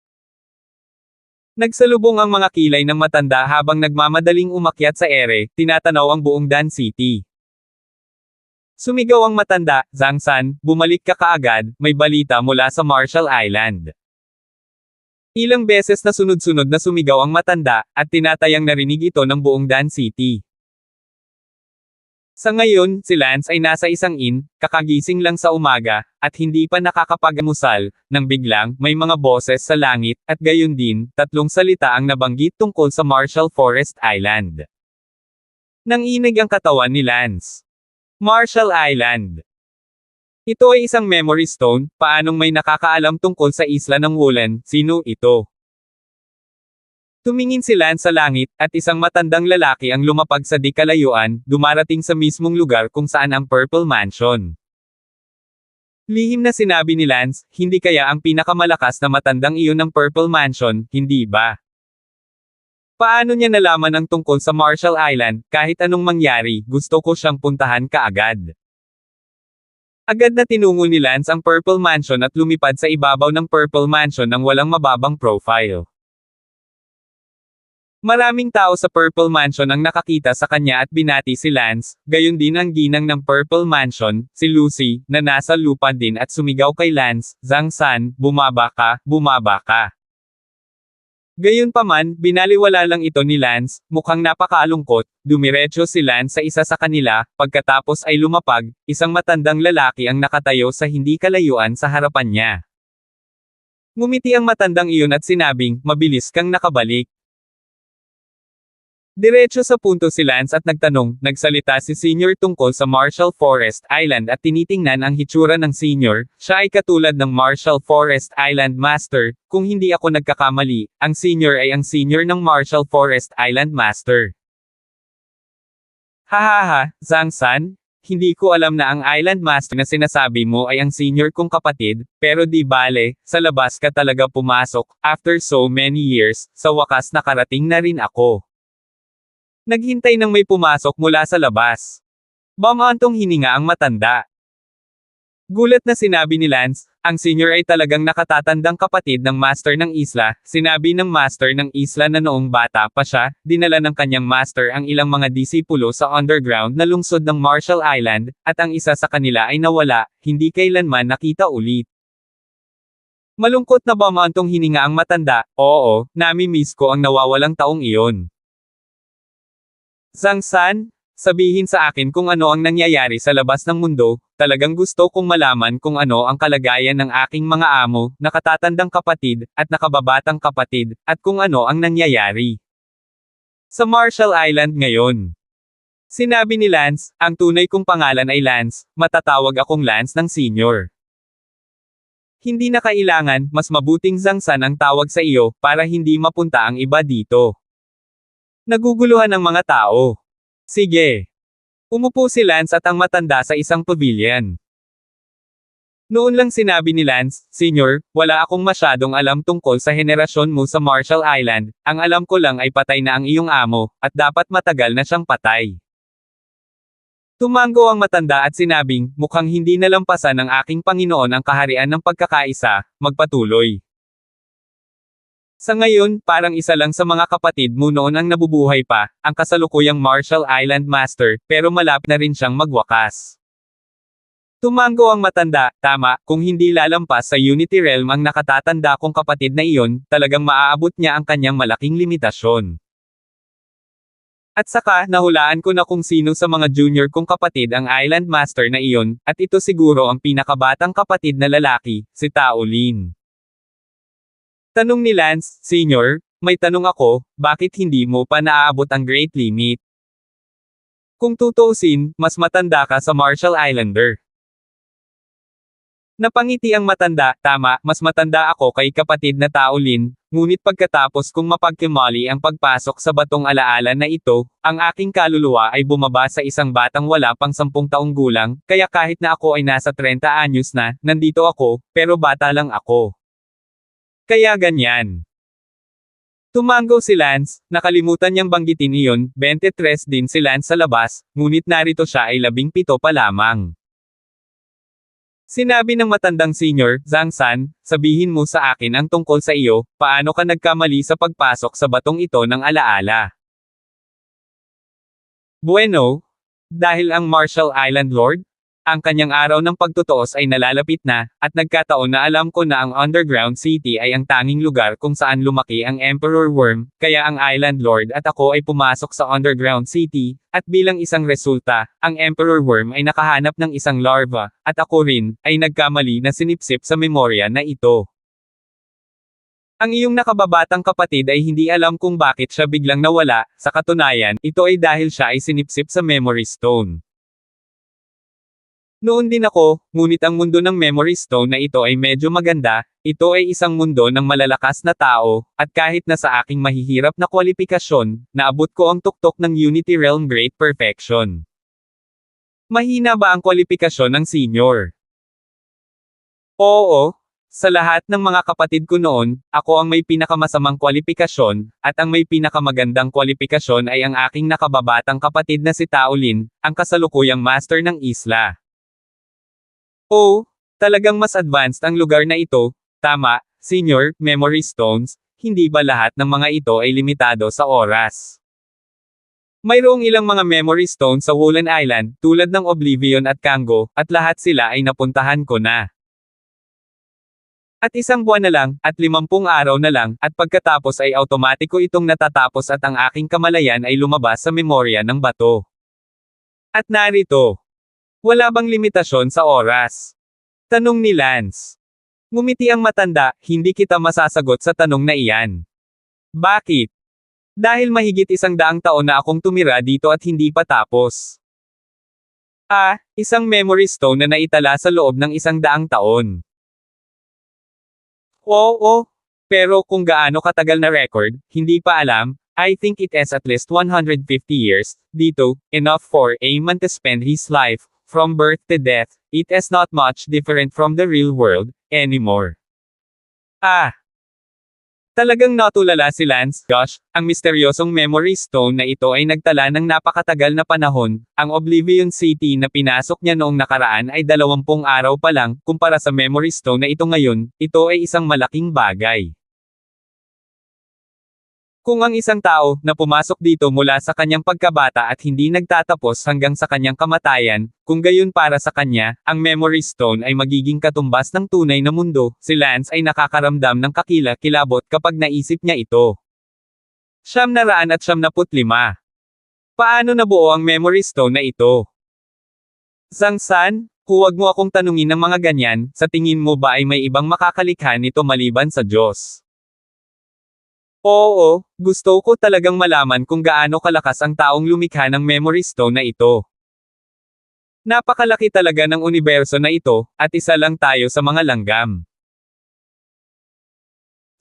Nagsalubong ang mga kilay ng matanda habang nagmamadaling umakyat sa ere, tinatanaw ang buong Dan City. Sumigaw ang matanda, Zhang San, bumalik ka kaagad, may balita mula sa Marshall Island. Ilang beses na sunod-sunod na sumigaw ang matanda, at tinatayang narinig ito ng buong Dan City. Sa ngayon, si Lance ay nasa isang inn, kakagising lang sa umaga, at hindi pa nakakapag-almusal, nang biglang, may mga boses sa langit, at gayon din, 3 salita ang nabanggit tungkol sa Marshall Forest Island. Nanginig ang katawan ni Lance. Marshall Island. Ito ay isang memory stone, paanong may nakakaalam tungkol sa isla ng Wulan, sino ito? Tumingin si Lance sa langit, at isang matandang lalaki ang lumapag sa di kalayuan, dumarating sa mismong lugar kung saan ang Purple Mansion. Lihim na sinabi ni Lance, hindi kaya ang pinakamalakas na matandang iyon ng Purple Mansion, hindi ba? Paano niya nalaman ang tungkol sa Marshall Island, kahit anong mangyari, gusto ko siyang puntahan kaagad. Agad na tinungo ni Lance ang Purple Mansion at lumipad sa ibabaw ng Purple Mansion nang walang mababang profile. Maraming tao sa Purple Mansion ang nakakita sa kanya at binati si Lance, gayon din ang ginang ng Purple Mansion, si Lucy, na nasa lupa din at sumigaw kay Lance, Zhang San, bumaba ka, bumaba ka. Gayunpaman, binaliwala lang ito ni Lance, mukhang napakalungkot, dumiretso si Lance sa isa sa kanila, pagkatapos ay lumapag, isang matandang lalaki ang nakatayo sa hindi kalayuan sa harapan niya. Ngumiti ang matandang iyon at sinabing, mabilis kang nakabalik. Diretso sa punto si Lance at nagtanong, nagsalita si Senior tungkol sa Marshall Forest Island at tinitingnan ang hitsura ng Senior, siya ay katulad ng Marshall Forest Island Master, kung hindi ako nagkakamali, ang Senior ay ang Senior ng Marshall Forest Island Master. Hahaha, Zhang San, hindi ko alam na ang Island Master na sinasabi mo ay ang Senior kong kapatid, pero di bale, sa labas ka talaga pumasok, after so many years, sa wakas nakarating na rin ako. Naghintay nang may pumasok mula sa labas. Bamantong hininga ang matanda. Gulat na sinabi ni Lance, ang Senior ay talagang nakatatandang kapatid ng Master ng Isla, sinabi ng Master ng Isla na noong bata pa siya, dinala ng kanyang Master ang ilang mga disipulo sa underground na lungsod ng Marshall Island, at ang isa sa kanila ay nawala, hindi kailanman nakita ulit. Malungkot na bamantong hininga ang matanda, oo, nami-miss ko ang nawawalang taong iyon. Zhang San, sabihin sa akin kung ano ang nangyayari sa labas ng mundo, talagang gusto kong malaman kung ano ang kalagayan ng aking mga amo, nakatatandang kapatid, at nakababatang kapatid, at kung ano ang nangyayari sa Marshall Island ngayon. Sinabi ni Lance, ang tunay kong pangalan ay Lance, matatawag akong Lance ng Senior. Hindi na kailangan, mas mabuting Zhang San ang tawag sa iyo, para hindi mapunta ang iba dito. Naguguluhan ang mga tao. Sige. Umupo si Lance at ang matanda sa isang pavilion. Noon lang sinabi ni Lance, Senior, wala akong masyadong alam tungkol sa henerasyon mo sa Marshall Island, ang alam ko lang ay patay na ang iyong amo, at dapat matagal na siyang patay. Tumango ang matanda at sinabing, mukhang hindi nalampasan ng aking Panginoon ang kaharian ng pagkakaisa, magpatuloy. Sa ngayon, parang isa lang sa mga kapatid mo noon ang nabubuhay pa, ang kasalukuyang Marshall Island Master, pero malapit na rin siyang magwakas. Tumango ang matanda, tama, kung hindi lalampas sa Unity Realm ang nakatatanda kong kapatid na iyon, talagang maaabot niya ang kanyang malaking limitasyon. At saka, nahulaan ko na kung sino sa mga junior kong kapatid ang Island Master na iyon, at ito siguro ang pinakabatang kapatid na lalaki, si Tao Lin. Tanong ni Lance, Senior, may tanong ako, bakit hindi mo pa naaabot ang Great Limit? Kung tutuusin, mas matanda ka sa Marshall Islander. Napangiti ang matanda, tama, mas matanda ako kay kapatid na Tao Lin, ngunit pagkatapos kong mapagkamali ang pagpasok sa batong alaala na ito, ang aking kaluluwa ay bumaba sa isang batang wala pang 10 taong gulang, kaya kahit na ako ay nasa 30 anyos na, nandito ako, pero bata lang ako. Kaya ganyan. Tumango si Lance, nakalimutan niyang banggitin iyon, 23 din si Lance sa labas, ngunit narito siya ay 17 pa lamang. Sinabi ng matandang Senior, Zhang San, sabihin mo sa akin ang tungkol sa iyo, paano ka nagkamali sa pagpasok sa batong ito ng alaala? Bueno, dahil ang Marshall Island Lord, ang kanyang araw ng pagtutuos ay nalalapit na, at nagkataon na alam ko na ang Underground City ay ang tanging lugar kung saan lumaki ang Emperor Worm, kaya ang Island Lord at ako ay pumasok sa Underground City, at bilang isang resulta, ang Emperor Worm ay nakahanap ng isang larva, at ako rin, ay nagkamali na sinipsip sa memorya na ito. Ang iyong nakababatang kapatid ay hindi alam kung bakit siya biglang nawala, sa katunayan, ito ay dahil siya ay sinipsip sa Memory Stone. Noon din ako, ngunit ang mundo ng Memory Stone na ito ay medyo maganda, ito ay isang mundo ng malalakas na tao, at kahit na sa aking mahihirap na kwalifikasyon, naabot ko ang tuktok ng Unity Realm Great Perfection. Mahina ba ang kwalifikasyon ng senior? Oo, sa lahat ng mga kapatid ko noon, ako ang may pinakamasamang kwalifikasyon, at ang may pinakamagandang kwalifikasyon ay ang aking nakababatang kapatid na si Taolin, ang kasalukuyang master ng isla. Oh, talagang mas advanced ang lugar na ito, tama, senior, memory stones, hindi ba lahat ng mga ito ay limitado sa oras? Mayroong ilang mga memory stones sa Woolen Island, tulad ng Oblivion at Kango, at lahat sila ay napuntahan ko na. At isang buwan na lang, at 50 araw na lang, at pagkatapos ay automatiko itong natatapos at ang aking kamalayan ay lumabas sa memorya ng bato. At narito. Wala bang limitasyon sa oras? Tanong ni Lance. Ngumiti ang matanda, hindi kita masasagot sa tanong na iyan. Bakit? Dahil mahigit 100 taon na akong tumira dito at hindi pa tapos. Isang memory stone na naitala sa loob ng 100 taon. Oo, pero kung gaano katagal na record, hindi pa alam. I think it is at least 150 years, dito, enough for a man to spend his life. From birth to death, it is not much different from the real world, anymore. Talagang natulala si Lance. Gosh, ang misteryosong memory stone na ito ay nagtala ng napakatagal na panahon. Ang Oblivion City na pinasok niya noong nakaraan ay 20 araw pa lang, kumpara sa memory stone na ito ngayon, ito ay isang malaking bagay. Kung ang isang tao na pumasok dito mula sa kanyang pagkabata at hindi nagtatapos hanggang sa kanyang kamatayan, kung gayon para sa kanya, ang Memory Stone ay magiging katumbas ng tunay na mundo, si Lance ay nakakaramdam ng kakila-kilabot kapag naisip niya ito. 975. Paano nabuo ang Memory Stone na ito? Zhang-san, huwag mo akong tanungin ng mga ganyan, sa tingin mo ba ay may ibang makakalikha nito maliban sa Diyos? Oo, gusto ko talagang malaman kung gaano kalakas ang taong lumikha ng memory stone na ito. Napakalaki talaga ng universo na ito, at isa lang tayo sa mga langgam.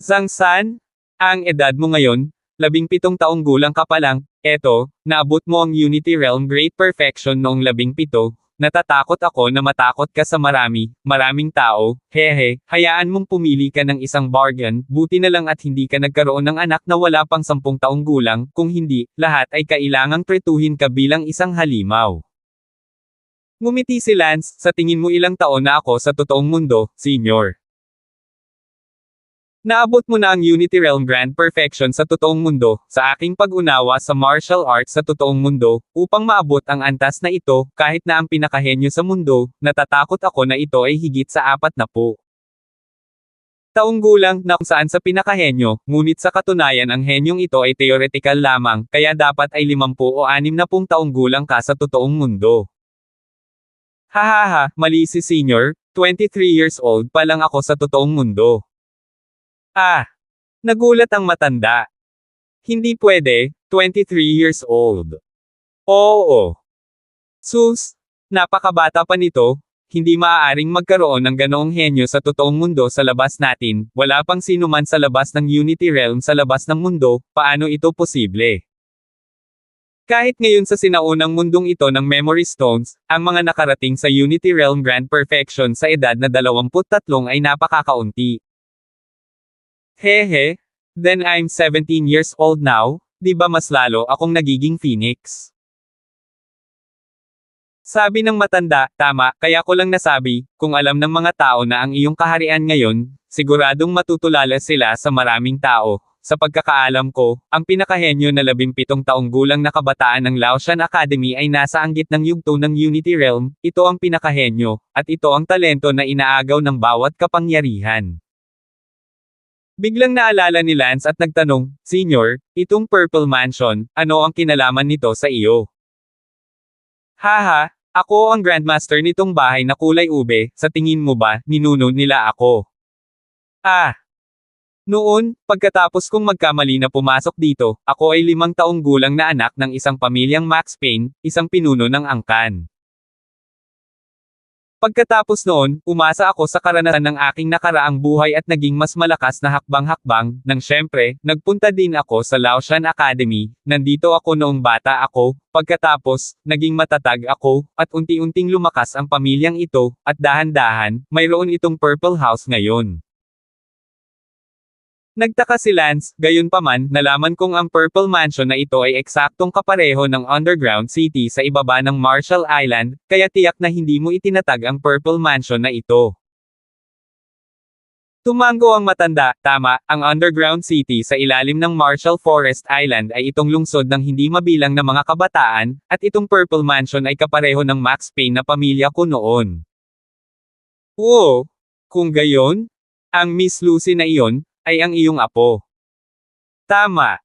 Zhang-san, ang edad mo ngayon, 17 taong gulang ka pa lang, eto, naabot mo ang Unity Realm Great Perfection noong 17, natatakot ako na matakot ka sa maraming tao, hehe, hayaan mong pumili ka ng isang bargain, buti na lang at hindi ka nagkaroon ng anak na wala pang 10 taong gulang, kung hindi, lahat ay kailangang tretuhin ka bilang isang halimaw. Ngumiti si Lance, sa tingin mo ilang taon na ako sa totoong mundo, senior? Naabot mo na ang Unity Realm Grand Perfection sa totoong mundo, sa aking pag-unawa sa martial arts sa totoong mundo, upang maabot ang antas na ito, kahit na ang pinakahenyo sa mundo, natatakot ako na ito ay higit sa 40 taong gulang na kung saan sa pinakahenyo, ngunit sa katunayan ang henyong ito ay theoretical lamang, kaya dapat ay 50 o 60 taong gulang ka sa totoong mundo. Hahaha, mali si senior, 23 years old pa lang ako sa totoong mundo. Nagulat ang matanda. Hindi pwede, 23 years old. Oo. Sus, napakabata pa nito, hindi maaaring magkaroon ng ganoong henyo sa totoong mundo sa labas natin, wala pang sino man sa labas ng Unity Realm sa labas ng mundo, paano ito posible? Kahit ngayon sa sinaunang mundong ito ng Memory Stones, ang mga nakarating sa Unity Realm Grand Perfection sa edad na 23 ay napakakaunti. Hehe, then I'm 17 years old now, di ba mas lalo akong nagiging phoenix? Sabi ng matanda, tama, kaya ko lang nasabi, kung alam ng mga tao na ang iyong kaharian ngayon, siguradong matutulala sila sa maraming tao. Sa pagkakaalam ko, ang pinakahenyo na 17 taong gulang na kabataan ng Laotian Academy ay nasa anggit ng yugto ng Unity Realm, ito ang pinakahenyo, at ito ang talento na inaagaw ng bawat kapangyarihan. Biglang naalala ni Lance at nagtanong, Senior, itong Purple Mansion, ano ang kinalaman nito sa iyo? Haha, ako ang Grandmaster nitong bahay na kulay ube, sa tingin mo ba, ninuno nila ako? Noon, pagkatapos kong magkamali na pumasok dito, ako ay 5 taong gulang na anak ng isang pamilyang Max Payne, isang pinuno ng angkan. Pagkatapos noon, umasa ako sa karanasan ng aking nakaraang buhay at naging mas malakas na hakbang-hakbang, nang syempre, nagpunta din ako sa Laotian Academy, nandito ako noong bata ako, pagkatapos, naging matatag ako, at unti-unting lumakas ang pamilyang ito, at dahan-dahan, mayroon itong Purple House ngayon. Nagtaka si Lance, gayunpaman, nalaman kong ang Purple Mansion na ito ay eksaktong kapareho ng underground city sa ibaba ng Marshall Island, kaya tiyak na hindi mo itinatag ang Purple Mansion na ito. Tumango ang matanda, tama, ang underground city sa ilalim ng Marshall Forest Island ay itong lungsod ng hindi mabilang na mga kabataan, at itong Purple Mansion ay kapareho ng Max Payne na pamilya ko noon. Oo, kung gayon, ang Miss Lucy na iyon, ay ang iyong apo. Tama.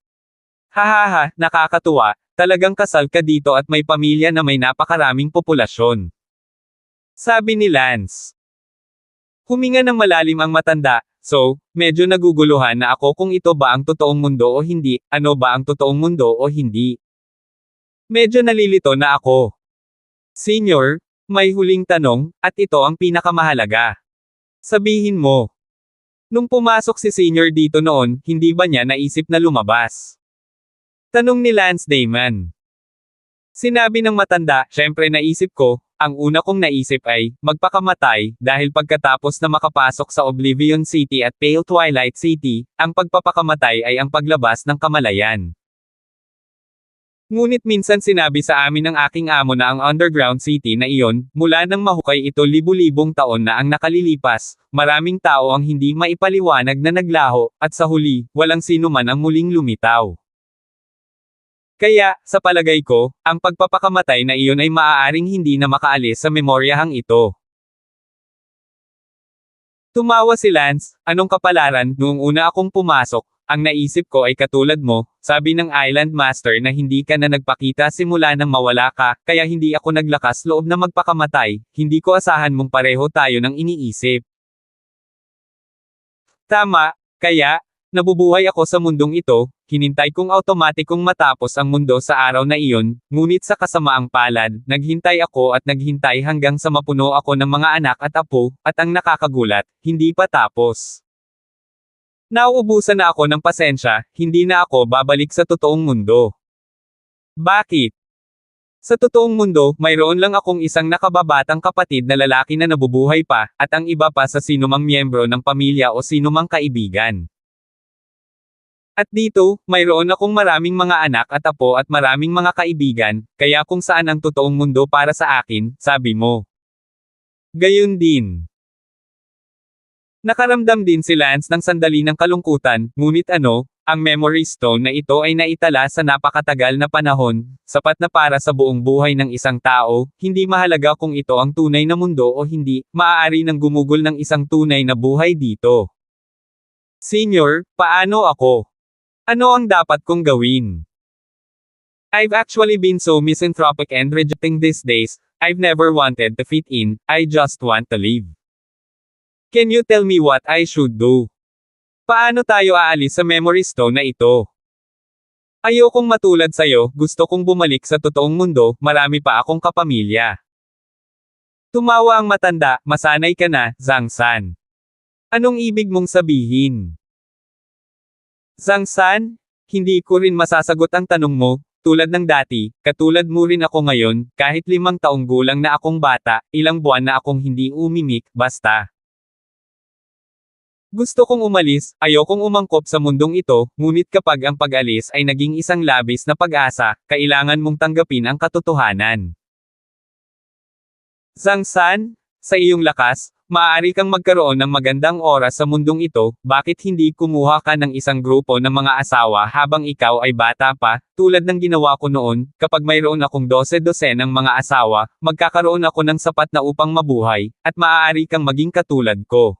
Hahaha, nakakatuwa, talagang kasal ka dito at may pamilya na may napakaraming populasyon. Sabi ni Lance. Huminga ng malalim ang matanda, so, medyo naguguluhan na ako kung ito ba ang totoong mundo o hindi, ano ba ang totoong mundo o hindi. Medyo nalilito na ako. Senior, may huling tanong, at ito ang pinakamahalaga. Sabihin mo. Nung pumasok si Senior dito noon, hindi ba niya naisip na lumabas? Tanong ni Lance Damon. Sinabi ng matanda, syempre naisip ko, ang una kong naisip ay, magpakamatay, dahil pagkatapos na makapasok sa Oblivion City at Pale Twilight City, ang pagpapakamatay ay ang paglabas ng kamalayan. Ngunit minsan sinabi sa amin ng aking amo na ang underground city na iyon, mula nang mahukay ito libu-libong taon na ang nakalilipas, maraming tao ang hindi maipaliwanag na naglaho, at sa huli, walang sino man ang muling lumitaw. Kaya, sa palagay ko, ang pagpapakamatay na iyon ay maaaring hindi na makaalis sa memoryahang ito. Tumawa si Lance, anong kapalaran, noong una akong pumasok, ang naisip ko ay katulad mo, sabi ng Island Master na hindi ka na nagpakita simula nang mawala ka, kaya hindi ako naglakas loob na magpakamatay, hindi ko asahan mong pareho tayo ng iniisip. Tama, kaya, nabubuhay ako sa mundong ito, hinintay kong automatikong matapos ang mundo sa araw na iyon, ngunit sa kasamaang palad, naghintay ako at naghintay hanggang sa mapuno ako ng mga anak at apo, at ang nakakagulat, hindi pa tapos. Nauubusan na ako ng pasensya, hindi na ako babalik sa totoong mundo. Bakit? Sa totoong mundo, mayroon lang akong isang nakababatang kapatid na lalaki na nabubuhay pa, at ang iba pa sa sinumang miyembro ng pamilya o sinumang kaibigan. At dito, mayroon akong maraming mga anak at apo at maraming mga kaibigan, kaya kung saan ang totoong mundo para sa akin, sabi mo. Gayon din. Nakaramdam din si Lance ng sandali ng kalungkutan, ngunit ang memory stone na ito ay naitala sa napakatagal na panahon, sapat na para sa buong buhay ng isang tao, hindi mahalaga kung ito ang tunay na mundo o hindi, maaari nang gumugol ng isang tunay na buhay dito. Senior, paano ako? Ano ang dapat kong gawin? I've actually been so misanthropic and rejecting these days, I've never wanted to fit in, I just want to live. Can you tell me what I should do? Paano tayo aalis sa memory stone na ito? Ayokong matulad sa'yo, gusto kong bumalik sa totoong mundo, marami pa akong kapamilya. Tumawa ang matanda, masanay ka na, Zhang San. Anong ibig mong sabihin? Zhang San, hindi ko rin masasagot ang tanong mo, tulad ng dati, katulad mo rin ako ngayon, kahit 5 taong gulang na akong bata, ilang buwan na akong hindi umimik, basta. Gusto kong umalis, ayokong umangkop sa mundong ito, ngunit kapag ang pag-alis ay naging isang labis na pag-asa, kailangan mong tanggapin ang katotohanan. Zhang San, sa iyong lakas, maaari kang magkaroon ng magandang oras sa mundong ito, bakit hindi kumuha ka ng isang grupo ng mga asawa habang ikaw ay bata pa, tulad ng ginawa ko noon, kapag mayroon akong 12 ng mga asawa, magkakaroon ako ng sapat na upang mabuhay, at maaari kang maging katulad ko.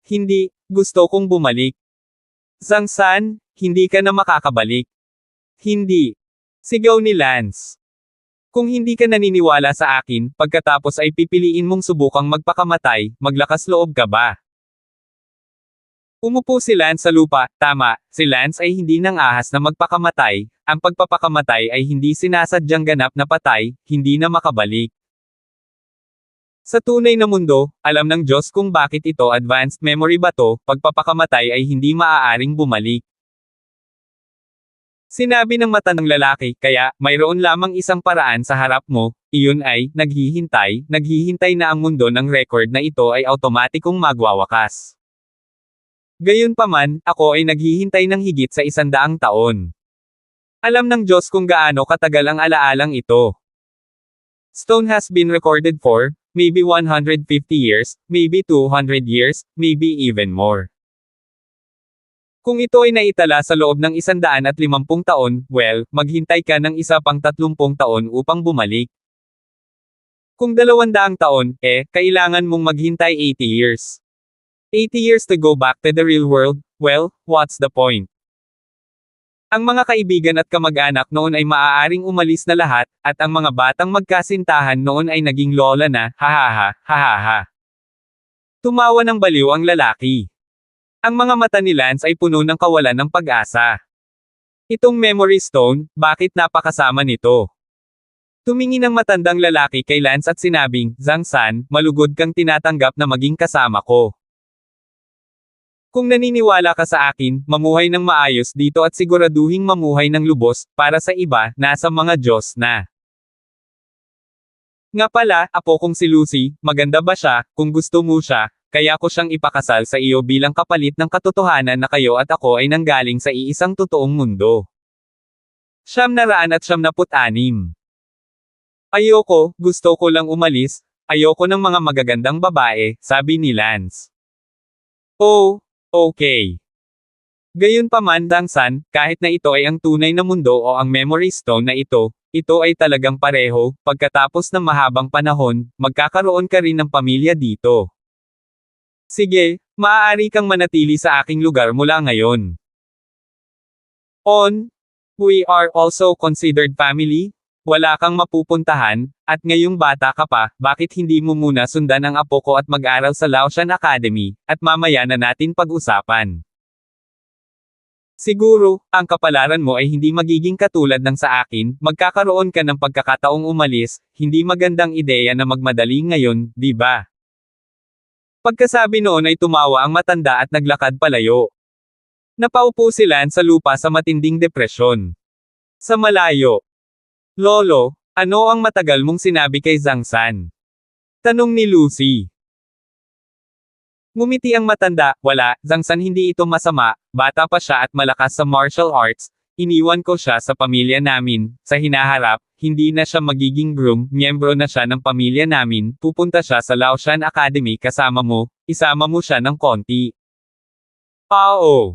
Hindi, gusto kong bumalik. Zhang San, hindi ka na makakabalik. Hindi. Sigaw ni Lance. Kung hindi ka naniniwala sa akin, pagkatapos ay pipiliin mong subukang magpakamatay, maglakas loob ka ba? Umupo si Lance sa lupa, tama, si Lance ay hindi nang ahas na magpakamatay, ang pagpapakamatay ay hindi sinasadyang ganap na patay, hindi na makabalik. Sa tunay na mundo, alam ng Diyos kung bakit ito advanced memory ba to, pagpapakamatay ay hindi maaaring bumalik. Sinabi ng matandang lalaki, kaya, mayroon lamang isang paraan sa harap mo, iyon ay, naghihintay na ang mundo ng record na ito ay automatikong magwawakas. Gayunpaman, ako ay naghihintay ng higit sa 100 taon. Alam ng Diyos kung gaano katagal ang alaalang ito. Stone has been recorded for, maybe 150 years, maybe 200 years, maybe even more. Kung ito ay naitala sa loob ng 150 taon, well, maghintay ka ng isa pang 30 taon upang bumalik. Kung 200 taon, kailangan mong maghintay 80 years. 80 years to go back to the real world, well, what's the point? Ang mga kaibigan at kamag-anak noon ay maaaring umalis na lahat, at ang mga batang magkasintahan noon ay naging lola na, hahaha, hahaha. Tumawa ng baliw ang lalaki. Ang mga mata ni Lance ay puno ng kawalan ng pag-asa. Itong memory stone, bakit napakasama nito? Tumingin ang matandang lalaki kay Lance at sinabing, Zhang San, malugod kang tinatanggap na maging kasama ko. Kung naniniwala ka sa akin, mamuhay ng maayos dito at siguraduhing mamuhay ng lubos, para sa iba, nasa mga Diyos na. Nga pala, apo kong si Lucy, maganda ba siya, kung gusto mo siya, kaya ko siyang ipakasal sa iyo bilang kapalit ng katotohanan na kayo at ako ay nanggaling sa iisang totoong mundo. 996. Ayoko, gusto ko lang umalis, ayoko ng mga magagandang babae, sabi ni Lance. Oh, okay. Gayunpaman, Zhang San, kahit na ito ay ang tunay na mundo o ang memory stone na ito ay talagang pareho, pagkatapos ng mahabang panahon, magkakaroon ka rin ng pamilya dito. Sige, maaari kang manatili sa aking lugar mula ngayon. We are also considered family? Wala kang mapupuntahan, at ngayong bata ka pa, bakit hindi mo muna sundan ang apo ko at mag-aral sa Laoshan Academy, at mamaya na natin pag-usapan. Siguro, ang kapalaran mo ay hindi magiging katulad ng sa akin, magkakaroon ka ng pagkakataong umalis, hindi magandang ideya na magmadali ngayon, di ba? Pagkasabi noon ay tumawa ang matanda at naglakad palayo. Napaupo si Lance sa lupa sa matinding depresyon. Sa malayo. Lolo, ano ang matagal mong sinabi kay Zhang San? Tanong ni Lucy. Ngumiti ang matanda, wala, Zhang San hindi ito masama, bata pa siya at malakas sa martial arts, iniwan ko siya sa pamilya namin, sa hinaharap, hindi na siya magiging groom, miyembro na siya ng pamilya namin, pupunta siya sa Laoshan Academy kasama mo, isama mo siya ng konti. Oo.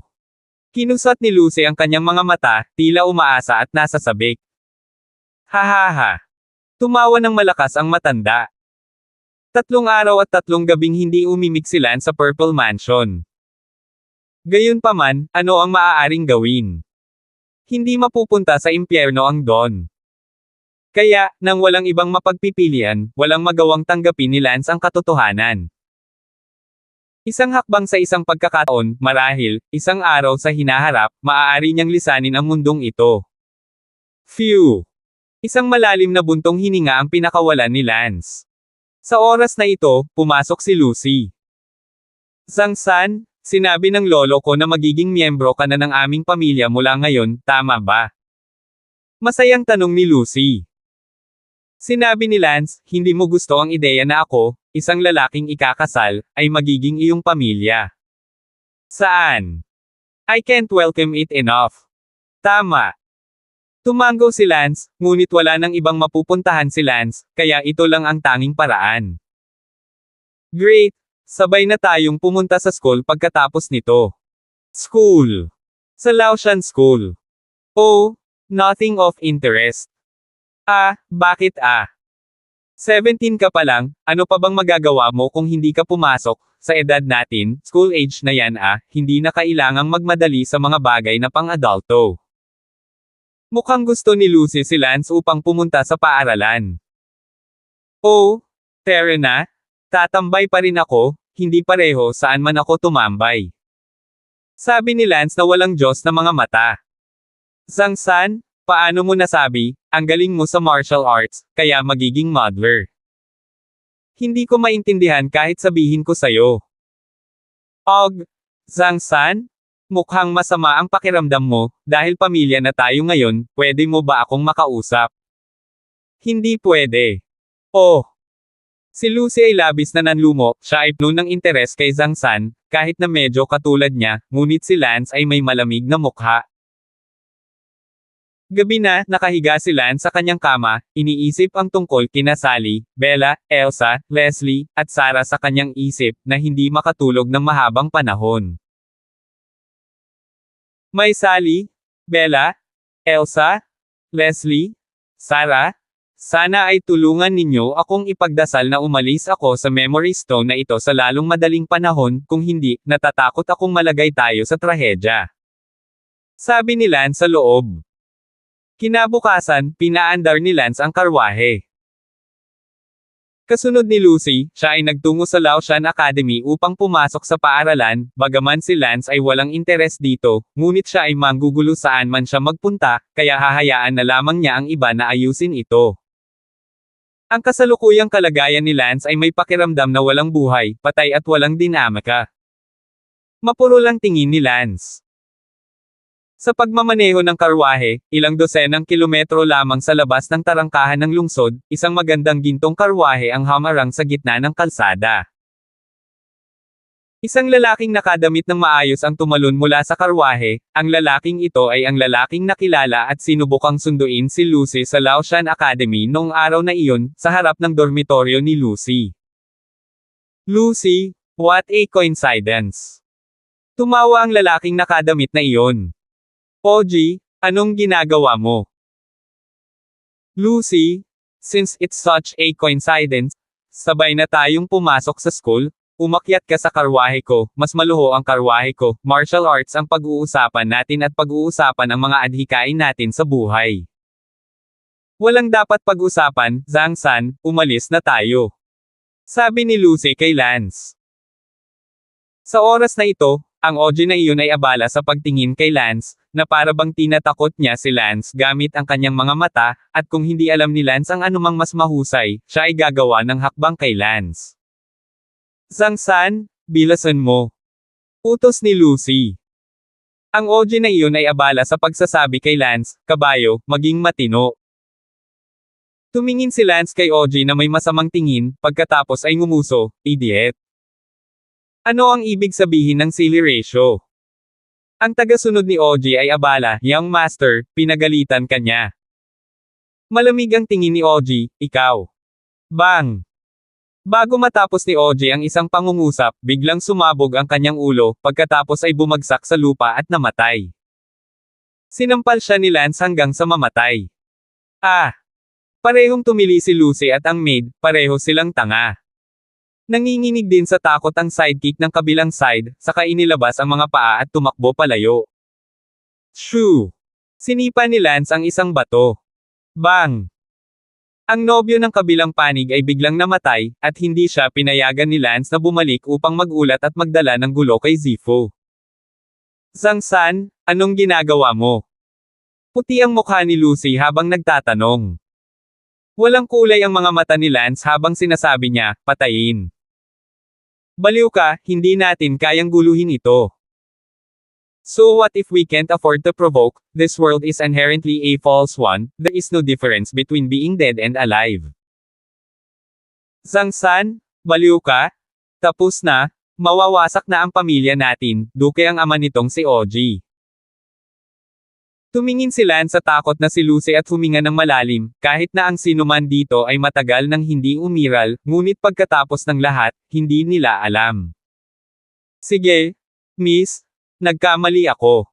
Kinusat ni Lucy ang kanyang mga mata, tila umaasa at nasasabik. Hahaha. Tumawa ng malakas ang matanda. 3 araw at 3 gabing hindi umimik si Lance sa Purple Mansion. Gayunpaman, ano ang maaaring gawin? Hindi mapupunta sa impyerno ang Don. Kaya, nang walang ibang mapagpipilian, walang magawang tanggapin ni Lance ang katotohanan. Isang hakbang sa isang pagkakataon, marahil, isang araw sa hinaharap, maaari niyang lisanin ang mundong ito. Phew! Isang malalim na buntong hininga ang pinakawalan ni Lance. Sa oras na ito, pumasok si Lucy. Zhang San, sinabi ng lolo ko na magiging miyembro ka na ng aming pamilya mula ngayon, tama ba? Masayang tanong ni Lucy. Sinabi ni Lance, hindi mo gusto ang ideya na ako, isang lalaking ikakasal, ay magiging iyong pamilya. Saan? I can't welcome it enough. Tama. Tumango si Lance, ngunit wala nang ibang mapupuntahan si Lance, kaya ito lang ang tanging paraan. Great! Sabay na tayong pumunta sa school pagkatapos nito. School. Sa Laoshan School. Oh, nothing of interest. Bakit 17 ka pa lang, ano pa bang magagawa mo kung hindi ka pumasok? Sa edad natin, school age na yan hindi na kailangang magmadali sa mga bagay na pang-adulto. Mukhang gusto ni Lucy si Lance upang pumunta sa paaralan. Oh, fair na? Tatambay pa rin ako, hindi pareho saan man ako tumambay. Sabi ni Lance na walang Diyos na mga mata. Zhang San, paano mo nasabi, ang galing mo sa martial arts, kaya magiging modeler? Hindi ko maintindihan kahit sabihin ko sa'yo. Og, Zhang San? Mukhang masama ang pakiramdam mo, dahil pamilya na tayo ngayon, pwede mo ba akong makausap? Hindi pwede. Oh. Si Lucy ay labis na nanlumo, siya ay puno ng interes kay Zhang San, kahit na medyo katulad niya, ngunit si Lance ay may malamig na mukha. Gabi na, nakahiga si Lance sa kanyang kama, iniisip ang tungkol kina Sally, Bella, Elsa, Leslie, at Sarah sa kanyang isip, na hindi makatulog ng mahabang panahon. May Sally, Bella, Elsa, Leslie, Sarah? Sana ay tulungan ninyo akong ipagdasal na umalis ako sa memory stone na ito sa lalong madaling panahon, kung hindi, natatakot akong malagay tayo sa trahedya. Sabi ni Lance sa loob. Kinabukasan, pinaandar ni Lance ang karwahe. Kasunod ni Lucy, siya ay nagtungo sa Laoshan Academy upang pumasok sa paaralan, bagaman si Lance ay walang interes dito, ngunit siya ay manggugulo saan man siya magpunta, kaya hahayaan na lamang niya ang iba na ayusin ito. Ang kasalukuyang kalagayan ni Lance ay may pakiramdam na walang buhay, patay at walang dinamika. Mapuro lang tingin ni Lance. Sa pagmamaneho ng karwahe, ilang dosenang kilometro lamang sa labas ng tarangkahan ng lungsod, isang magandang gintong karwahe ang hamarang sa gitna ng kalsada. Isang lalaking nakadamit ng maayos ang tumalon mula sa karwahe, ang lalaking ito ay ang lalaking nakilala at sinubukang sunduin si Lucy sa Laoshan Academy noong araw na iyon, sa harap ng dormitoryo ni Lucy. Lucy, what a coincidence! Tumawa ang lalaking nakadamit na iyon. Oji, anong ginagawa mo? Lucy, since it's such a coincidence, sabay na tayong pumasok sa school, umakyat ka sa karwahe ko, mas maluho ang karwahe ko, martial arts ang pag-uusapan natin at pag-uusapan ang mga adhikain natin sa buhay. Walang dapat pag-usapan, Zhang San, umalis na tayo. Sabi ni Lucy kay Lance. Sa oras na ito, ang Oji na iyon ay abala sa pagtingin kay Lance, na para bang tinatakot niya si Lance gamit ang kanyang mga mata, at kung hindi alam ni Lance ang anumang mas mahusay, siya ay gagawa ng hakbang kay Lance. Zhang San, bilasan mo. Utos ni Lucy. Ang Oji na iyon ay abala sa pagsasabi kay Lance, kabayo, maging matino. Tumingin si Lance kay Oji na may masamang tingin, pagkatapos ay ngumuso, idiot. Ano ang ibig sabihin ng silly ratio? Ang tagasunod ni Oji ay abala, young master, pinagalitan ka niya. Malamig ang tingin ni Oji, ikaw. Bang! Bago matapos ni Oji ang isang pangungusap, biglang sumabog ang kanyang ulo, pagkatapos ay bumagsak sa lupa at namatay. Sinampal siya ni Lance hanggang sa mamatay. Ah! Parehong tumili si Lucy at ang maid, pareho silang tanga. Nanginginig din sa takot ang sidekick ng kabilang side, saka inilabas ang mga paa at tumakbo palayo. Shoo! Sinipa ni Lance ang isang bato. Bang! Ang nobyo ng kabilang panig ay biglang namatay, at hindi siya pinayagan ni Lance na bumalik upang magulat at magdala ng gulo kay Zifu. Zhang San, anong ginagawa mo? Puti ang mukha ni Lucy habang nagtatanong. Walang kulay ang mga mata ni Lance habang sinasabi niya, patayin. Baliw ka, hindi natin kayang guluhin ito. So what if we can't afford to provoke? This world is inherently a false one, there is no difference between being dead and alive. Zhang San, baliw ka? Tapos na, mawawasak na ang pamilya natin, duke ang ama nitong si Oji. Tumingin si Lance sa takot na si Lucy at huminga ng malalim, kahit na ang sinuman dito ay matagal nang hindi umiral, ngunit pagkatapos ng lahat, hindi nila alam. Sige, miss, nagkamali ako.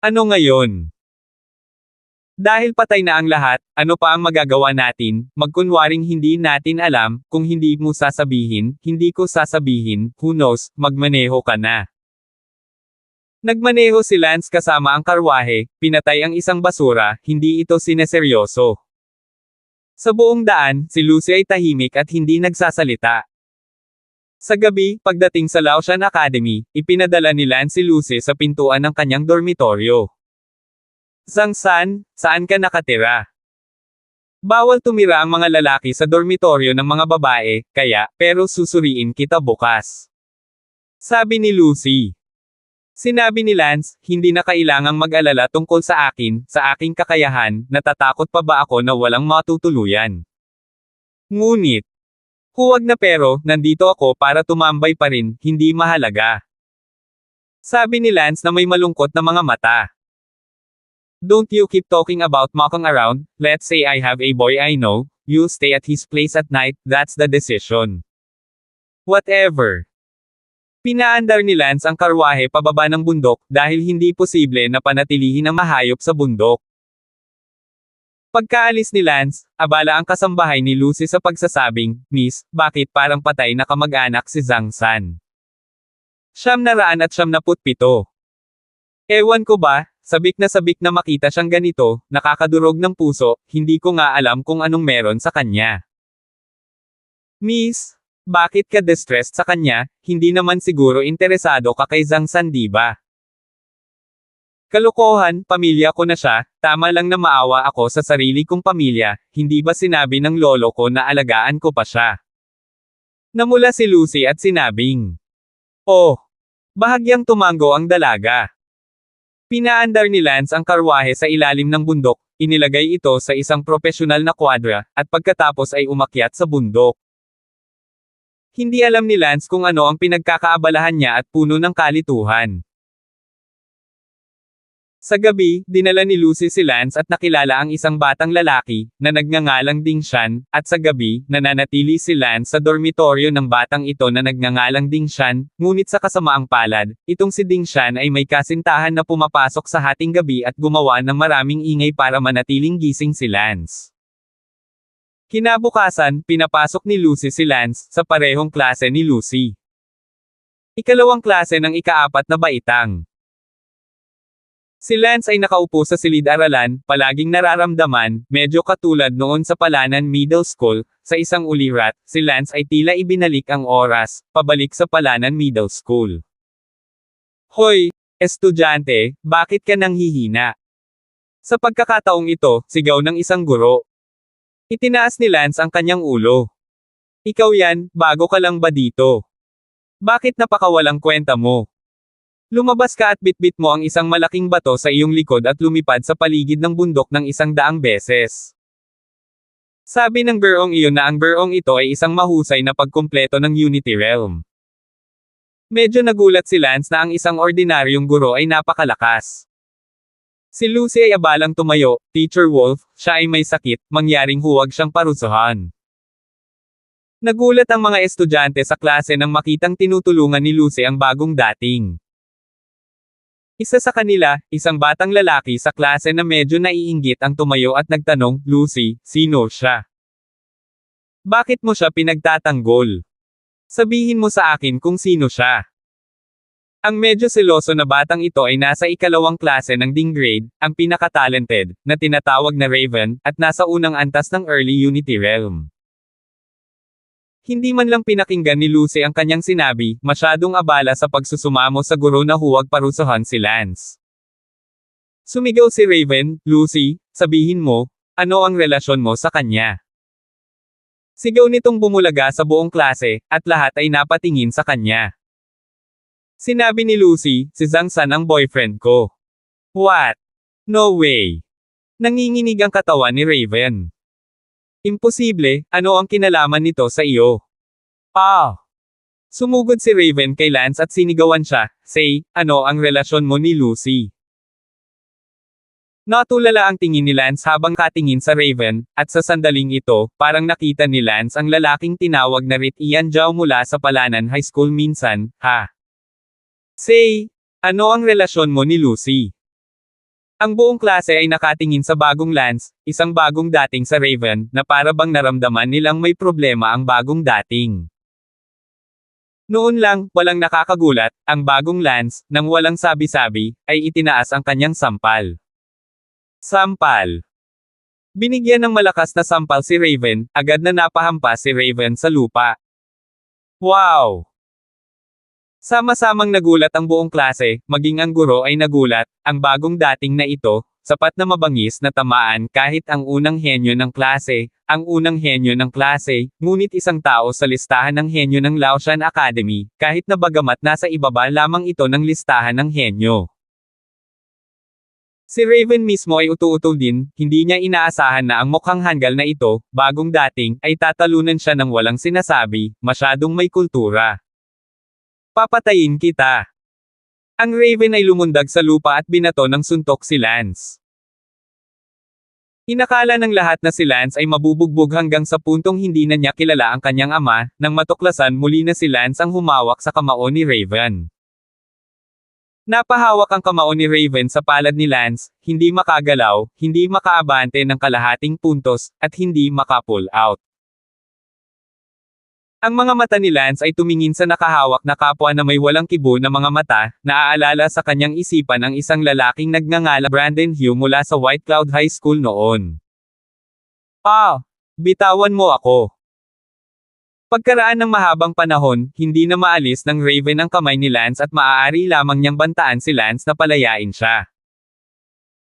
Ano ngayon? Dahil patay na ang lahat, ano pa ang magagawa natin, magkunwaring hindi natin alam, kung hindi mo sasabihin, hindi ko sasabihin, who knows, magmaneho ka na. Nagmaneho si Lance kasama ang karwahe, pinatay ang isang basura, hindi ito sineseryoso. Sa buong daan, si Lucy ay tahimik at hindi nagsasalita. Sa gabi, pagdating sa Laoshan Academy, ipinadala ni Lance si Lucy sa pintuan ng kanyang dormitoryo. Zhang San, saan ka nakatira? Bawal tumira ang mga lalaki sa dormitoryo ng mga babae, kaya, pero susuriin kita bukas. Sabi ni Lucy. Sinabi ni Lance, hindi na kailangang mag-alala tungkol sa akin, sa aking kakayahan, natatakot pa ba ako na walang matutuluyan? Ngunit, huwag na pero, nandito ako para tumambay pa rin, hindi mahalaga. Sabi ni Lance na may malungkot na mga mata. Don't you keep talking about mucking around, let's say I have a boy I know, you stay at his place at night, that's the decision. Whatever. Pinaandar ni Lance ang karwahe pababa ng bundok, dahil hindi posible na panatilihin ang mahayop sa bundok. Pagkaalis ni Lance, abala ang kasambahay ni Lucy sa pagsasabing, Miss, bakit parang patay na kamag-anak si Zhang San? 997. Ewan ko ba, sabik na makita siyang ganito, nakakadurog ng puso, hindi ko nga alam kung anong meron sa kanya. Miss, bakit ka distressed sa kanya, hindi naman siguro interesado ka kay Zhang San di ba? Kalokohan, pamilya ko na siya, tama lang na maawa ako sa sarili kong pamilya, hindi ba sinabi ng lolo ko na alagaan ko pa siya? Namula si Lucy at sinabing, oh, bahagyang tumango ang dalaga. Pinaandar ni Lance ang karwahe sa ilalim ng bundok, inilagay ito sa isang profesional na kwadra, at pagkatapos ay umakyat sa bundok. Hindi alam ni Lance kung ano ang pinagkakaabalahan niya at puno ng kalituhan. Sa gabi, dinala ni Lucy si Lance at nakilala ang isang batang lalaki, na nagngangalang Ding Shan, at sa gabi, nananatili si Lance sa dormitoryo ng batang ito na nagngangalang Ding Shan, ngunit sa kasamaang palad, itong si Ding Shan ay may kasintahan na pumapasok sa hating gabi at gumawa ng maraming ingay para manatiling gising si Lance. Kinabukasan, pinapasok ni Lucy si Lance, sa parehong klase ni Lucy. Ikalawang klase ng ikaapat na baitang. Si Lance ay nakaupo sa silid-aralan, palaging nararamdaman, medyo katulad noon sa Palanan Middle School, sa isang ulirat, si Lance ay tila ibinalik ang oras, pabalik sa Palanan Middle School. Hoy, estudyante, bakit ka nanghihina? Sa pagkakataong ito, sigaw ng isang guro. Itinaas ni Lance ang kanyang ulo. Ikaw yan, bago ka lang ba dito? Bakit napakawalang kwenta mo? Lumabas ka at bitbit mo ang isang malaking bato sa iyong likod at lumipad sa paligid ng bundok ng 100 beses. Sabi ng gurong iyon na ang gurong ito ay isang mahusay na pagkumpleto ng Unity Realm. Medyo nagulat si Lance na ang isang ordinaryong guro ay napakalakas. Si Lucy ay abalang tumayo, Teacher Wolf, siya ay may sakit, mangyaring huwag siyang parusahan. Nagulat ang mga estudyante sa klase nang makitang tinutulungan ni Lucy ang bagong dating. Isa sa kanila, isang batang lalaki sa klase na medyo naiinggit ang tumayo at nagtanong, Lucy, sino siya? Bakit mo siya pinagtatanggol? Sabihin mo sa akin kung sino siya. Ang medyo seloso na batang ito ay nasa ikalawang klase ng Ding grade, ang pinaka-talented, na tinatawag na Raven, at nasa unang antas ng Early Unity Realm. Hindi man lang pinakinggan ni Lucy ang kanyang sinabi, masyadong abala sa pagsusumamo sa guro na huwag parusahan si Lance. Sumigaw si Raven, Lucy, sabihin mo, ano ang relasyon mo sa kanya? Sigaw nitong bumulaga sa buong klase, at lahat ay napatingin sa kanya. Sinabi ni Lucy, si Zhang San ang boyfriend ko. What? No way. Nanginginig ang katawan ni Raven. Imposible, ano ang kinalaman nito sa iyo? Ah! Sumugod si Raven kay Lance at sinigawan siya, say, ano ang relasyon mo ni Lucy? Natulala ang tingin ni Lance habang katingin sa Raven, at sa sandaling ito, parang nakita ni Lance ang lalaking tinawag na Rit Ian Zhao mula sa Palanan High School minsan, ha? Say, ano ang relasyon mo ni Lucy? Ang buong klase ay nakatingin sa bagong Lance, isang bagong dating sa Raven, na para bang naramdaman nilang may problema ang bagong dating. Noon lang, walang nakakagulat, ang bagong Lance, nang walang sabi-sabi, ay itinaas ang kanyang sampal. Sampal. Binigyan ng malakas na sampal si Raven, agad na napahampas si Raven sa lupa. Wow! Sama-samang nagulat ang buong klase, maging ang guro ay nagulat, ang bagong dating na ito, sapat na mabangis na tamaan kahit ang unang henyo ng klase, ngunit isang tao sa listahan ng henyo ng Laotian Academy, kahit na bagamat nasa ibaba lamang ito ng listahan ng henyo. Si Raven mismo ay utu-utul din, hindi niya inaasahan na ang mukhang hanggal na ito, bagong dating, ay tatalunan siya ng walang sinasabi, masyadong may kultura. Papatayin kita. Ang Raven ay lumundag sa lupa at binato ng suntok si Lance. Inakala ng lahat na si Lance ay mabubugbog hanggang sa puntong hindi na niya kilala ang kanyang ama, nang matuklasan muli na si Lance ang humawak sa kamao ni Raven. Napahawak ang kamao ni Raven sa palad ni Lance, hindi makagalaw, hindi makaabante ng kalahating puntos, at hindi maka-pull out. Ang mga mata ni Lance ay tumingin sa nakahawak na kapwa na may walang kibo na mga mata, naaalala sa kanyang isipan ang isang lalaking nagngangalang Brandon Hugh mula sa White Cloud High School noon. Bitawan mo ako. Pagkaraan ng mahabang panahon, hindi na maalis ng Raven ang kamay ni Lance at maaari lamang niyang bantaan si Lance na palayain siya.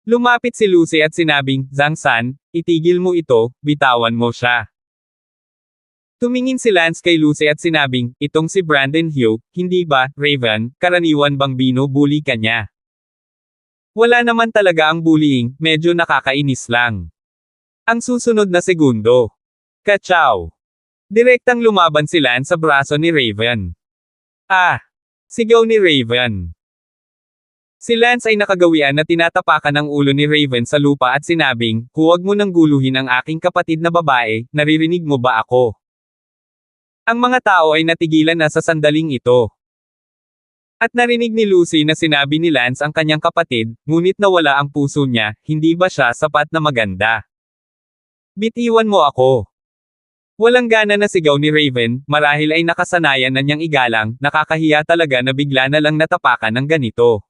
Lumapit si Lucy at sinabing, Zhang San, itigil mo ito, bitawan mo siya. Tumingin si Lance kay Lucy at sinabing, itong si Brandon Hugh, hindi ba, Raven, karaniwan bang binubuli ka niya? Wala naman talaga ang bullying, medyo nakakainis lang. Ang susunod na segundo. Kachaw! Direktang lumaban si Lance sa braso ni Raven. Sigaw ni Raven. Si Lance ay nakagawian na tinatapakan ang ulo ni Raven sa lupa at sinabing, huwag mo nang guluhin ang aking kapatid na babae, naririnig mo ba ako? Ang mga tao ay natigilan na sa sandaling ito. At narinig ni Lucy na sinabi ni Lance ang kanyang kapatid, ngunit nawala ang puso niya, hindi ba siya sapat na maganda? Bitiwan mo ako. Walang gana na sigaw ni Raven, marahil ay nakasanayan na niyang igalang, nakakahiya talaga na bigla na lang natapakan ng ganito.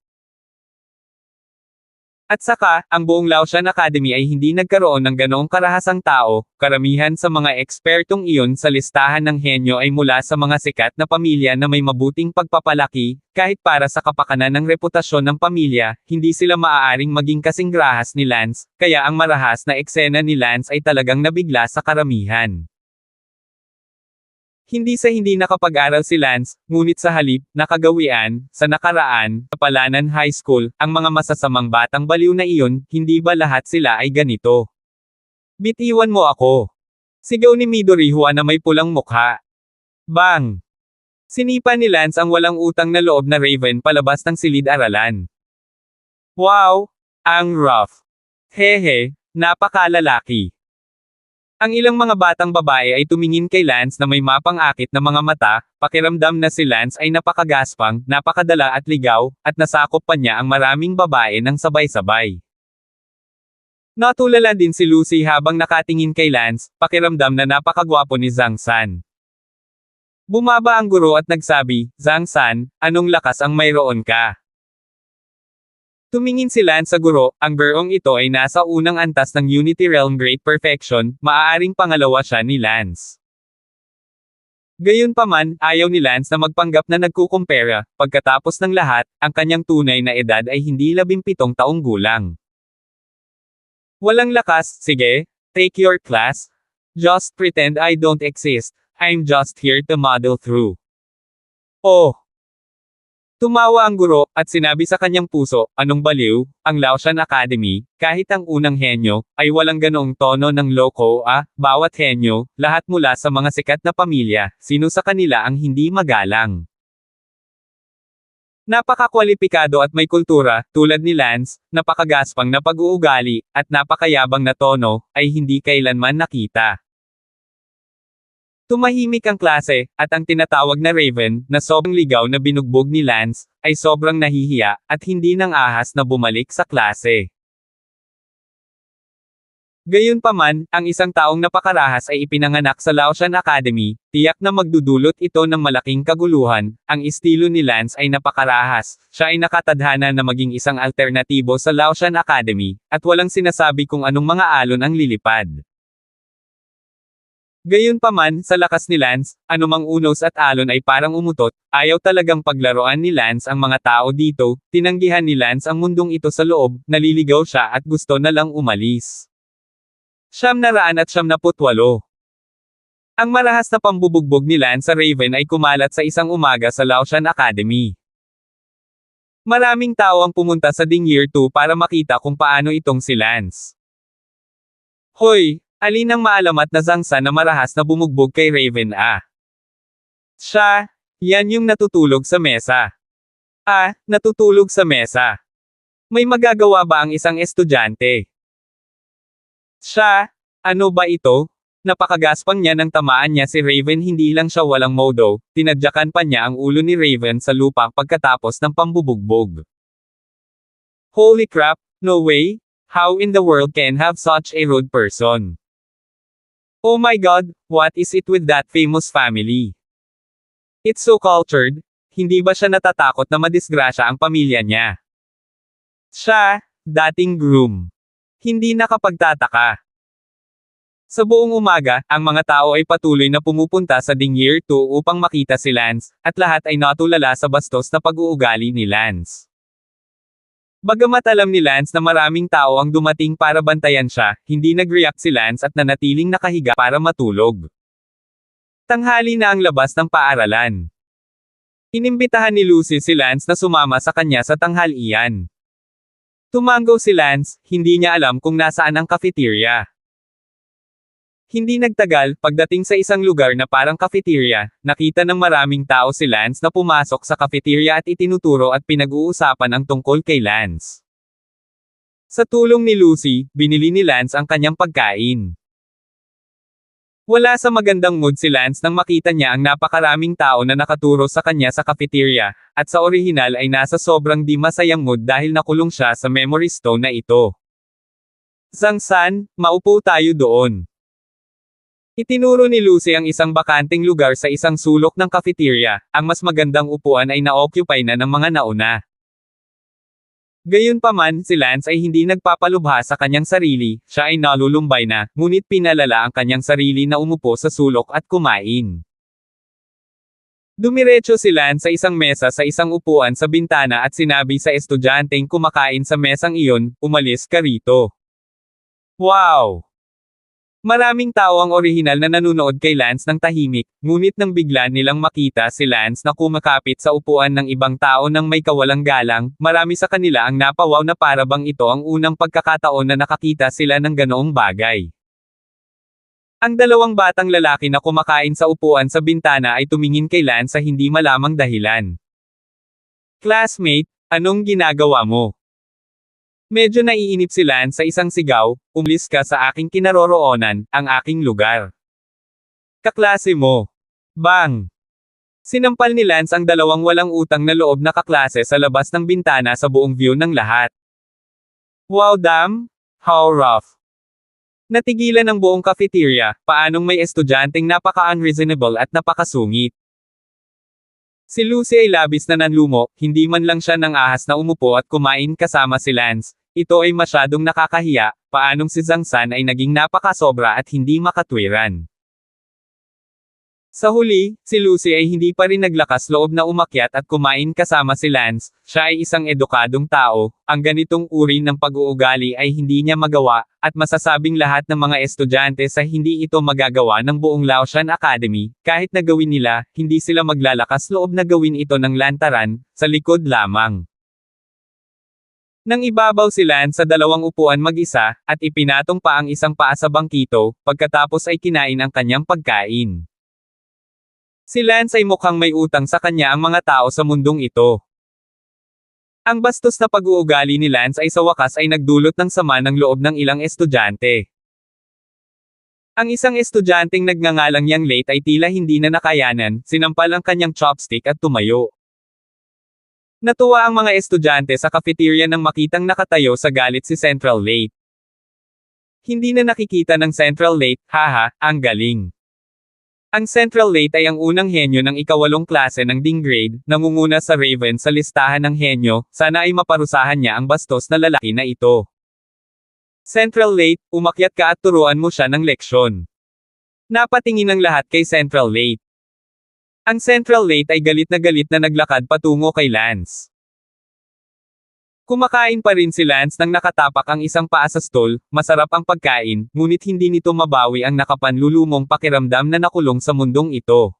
At saka, ang buong Laotian Academy ay hindi nagkaroon ng ganoong karahasang tao, karamihan sa mga ekspertong iyon sa listahan ng henyo ay mula sa mga sikat na pamilya na may mabuting pagpapalaki, kahit para sa kapakanan ng reputasyon ng pamilya, hindi sila maaaring maging kasing grahas ni Lance, kaya ang marahas na eksena ni Lance ay talagang nabigla sa karamihan. Hindi nakapag-aral si Lance, ngunit sa halip, nakagawian, sa nakaraan, sa Palanan High School, ang mga masasamang batang baliw na iyon, hindi ba lahat sila ay ganito? Bitiwan mo ako. Sigaw ni Midori Hua na may pulang mukha. Bang! Sinipa ni Lance ang walang utang na loob na Raven palabas ng silid-aralan. Wow! Ang rough! Hehe, napakalalaki. Ang ilang mga batang babae ay tumingin kay Lance na may mapang-akit na mga mata, pakiramdam na si Lance ay napakagaspang, napakadala at ligaw, at nasakop pa niya ang maraming babae ng sabay-sabay. Natulala din si Lucy habang nakatingin kay Lance, pakiramdam na napakagwapo ni Zhang San. Bumaba ang guro at nagsabi, Zhang San, anong lakas ang mayroon ka? Tumingin si Lance sa guro, ang gurong ito ay nasa unang antas ng Unity Realm Great Perfection, maaaring pangalawa siya ni Lance. Gayunpaman, ayaw ni Lance na magpanggap na nagkukumpara, pagkatapos ng lahat, ang kanyang tunay na edad ay hindi 17 taong gulang. Walang lakas, sige, take your class. Just pretend I don't exist, I'm just here to model through. Oh! Tumawa ang guro, at sinabi sa kanyang puso, anong baliw, ang Laotian Academy, kahit ang unang henyo, ay walang ganoong tono ng loko bawat henyo, lahat mula sa mga sikat na pamilya, sino sa kanila ang hindi magalang. Napakakwalipikado at may kultura, tulad ni Lance, napakagaspang na pag-uugali, at napakayabang na tono, ay hindi kailanman nakita. Tumahimik ang klase, at ang tinatawag na Raven, na sobrang ligaw na binugbog ni Lance, ay sobrang nahihiya, at hindi nang ahas na bumalik sa klase. Gayunpaman, ang isang taong napakarahas ay ipinanganak sa Laotian Academy, tiyak na magdudulot ito ng malaking kaguluhan, ang estilo ni Lance ay napakarahas, siya ay nakatadhana na maging isang alternatibo sa Laotian Academy, at walang sinasabi kung anong mga alon ang lilipad. Gayunpaman, sa lakas ni Lance, anumang unos at alon ay parang umutot, ayaw talagang paglaruan ni Lance ang mga tao dito, tinanggihan ni Lance ang mundong ito sa loob, naliligaw siya at gusto na lang umalis. 978. Ang marahas na pambubugbog ni Lance sa Raven ay kumalat sa isang umaga sa Laotian Academy. Maraming tao ang pumunta sa Ding Year 2 para makita kung paano itong si Lance. Hoy! Alin ang maalamat na zangsa na marahas na bumugbog kay Raven Siya, yan yung natutulog sa mesa. Natutulog sa mesa. May magagawa ba ang isang estudyante? Siya, ano ba ito? Napakagaspang niya nang tamaan niya si Raven, hindi lang siya walang modo, tinadyakan pa niya ang ulo ni Raven sa lupa pagkatapos ng pambubugbog. Holy crap, no way! How in the world can have such a rude person? Oh my god, what is it with that famous family? It's so cultured, hindi ba siya natatakot na madisgrasya ang pamilya niya? Siya, dating groom. Hindi nakapagtataka. Sa buong umaga, ang mga tao ay patuloy na pumupunta sa Ding Year 2 upang makita si Lance, at lahat ay natulala sa bastos na pag-uugali ni Lance. Bagamat alam ni Lance na maraming tao ang dumating para bantayan siya, hindi nag-react si Lance at nanatiling nakahiga para matulog. Tanghali na ang labas ng paaralan. Inimbitahan ni Lucy si Lance na sumama sa kanya sa tanghalian. Tumango si Lance, hindi niya alam kung nasaan ang cafeteria. Hindi nagtagal, pagdating sa isang lugar na parang cafeteria, nakita ng maraming tao si Lance na pumasok sa cafeteria at itinuturo at pinag-uusapan ang tungkol kay Lance. Sa tulong ni Lucy, binili ni Lance ang kanyang pagkain. Wala sa magandang mood si Lance nang makita niya ang napakaraming tao na nakaturo sa kanya sa cafeteria, at sa orihinal ay nasa sobrang di masayang mood dahil nakulong siya sa memory stone na ito. Zhang-san, maupo tayo doon. Itinuro ni Lucy ang isang bakanteng lugar sa isang sulok ng cafeteria, ang mas magandang upuan ay na-occupy na ng mga nauna. Gayunpaman, si Lance ay hindi nagpapalubha sa kanyang sarili, siya ay nalulumbay na, ngunit pinalala ang kanyang sarili na umupo sa sulok at kumain. Dumiretso si Lance sa isang mesa sa isang upuan sa bintana at sinabi sa estudyanteng kumakain sa mesang iyon, umalis ka rito. Wow! Maraming tao ang orihinal na nanunood kay Lance ng tahimik, ngunit nang bigla nilang makita si Lance na kumakapit sa upuan ng ibang tao nang may kawalang galang, marami sa kanila ang napawaw na para bang ito ang unang pagkakataon na nakakita sila ng ganoong bagay. Ang dalawang batang lalaki na kumakain sa upuan sa bintana ay tumingin kay Lance sa hindi malamang dahilan. Classmate, anong ginagawa mo? Medyo naiinip si Lance sa isang sigaw, umalis ka sa aking kinaroroonan, ang aking lugar. Kaklase mo. Bang! Sinampal ni Lance ang dalawang walang utang na loob na kaklase sa labas ng bintana sa buong view ng lahat. Wow damn! How rough! Natigilan ang buong cafeteria, paanong may estudyanteng napaka-unreasonable at napakasungit. Si Lucy ay labis na nanlumo, hindi man lang siya nang ahas na umupo at kumain kasama si Lance. Ito ay masyadong nakakahiya, paanong si Zhang-san ay naging napakasobra at hindi makatwiran. Sa huli, si Lucy ay hindi pa rin naglakas loob na umakyat at kumain kasama si Lance, siya ay isang edukadong tao, ang ganitong uri ng pag-uugali ay hindi niya magawa, at masasabing lahat ng mga estudyante sa hindi ito magagawa ng buong Laotian Academy, kahit na gawin nila, hindi sila maglalakas loob na gawin ito ng lantaran, sa likod lamang. Nang ibabaw si Lance sa dalawang upuan mag-isa, at ipinatong pa ang isang paa sa bangkito, pagkatapos ay kinain ang kanyang pagkain. Si Lance ay mukhang may utang sa kanya ang mga tao sa mundong ito. Ang bastos na pag-uugali ni Lance ay sa wakas ay nagdulot ng sama ng loob ng ilang estudyante. Ang isang estudyanteng nagngangalang Yang Late ay tila hindi na nakayanan, sinampal ang kanyang chopstick at tumayo. Natuwa ang mga estudyante sa cafeteria nang makitang nakatayo sa galit si Central Late. Hindi na nakikita ng Central Late, haha, ang galing. Ang Central Late ay ang unang henyo ng ikawalong klase ng Ding grade, nangunguna sa Raven sa listahan ng henyo, sana ay maparusahan niya ang bastos na lalaki na ito. Central Late, umakyat ka at turuan mo siya ng leksyon. Napatingin ang lahat kay Central Late. Ang Central Late ay galit na naglakad patungo kay Lance. Kumakain pa rin si Lance nang nakatapak ang isang paa sa stall, masarap ang pagkain, ngunit hindi nito mabawi ang nakapanlulumong pakiramdam na nakulong sa mundong ito.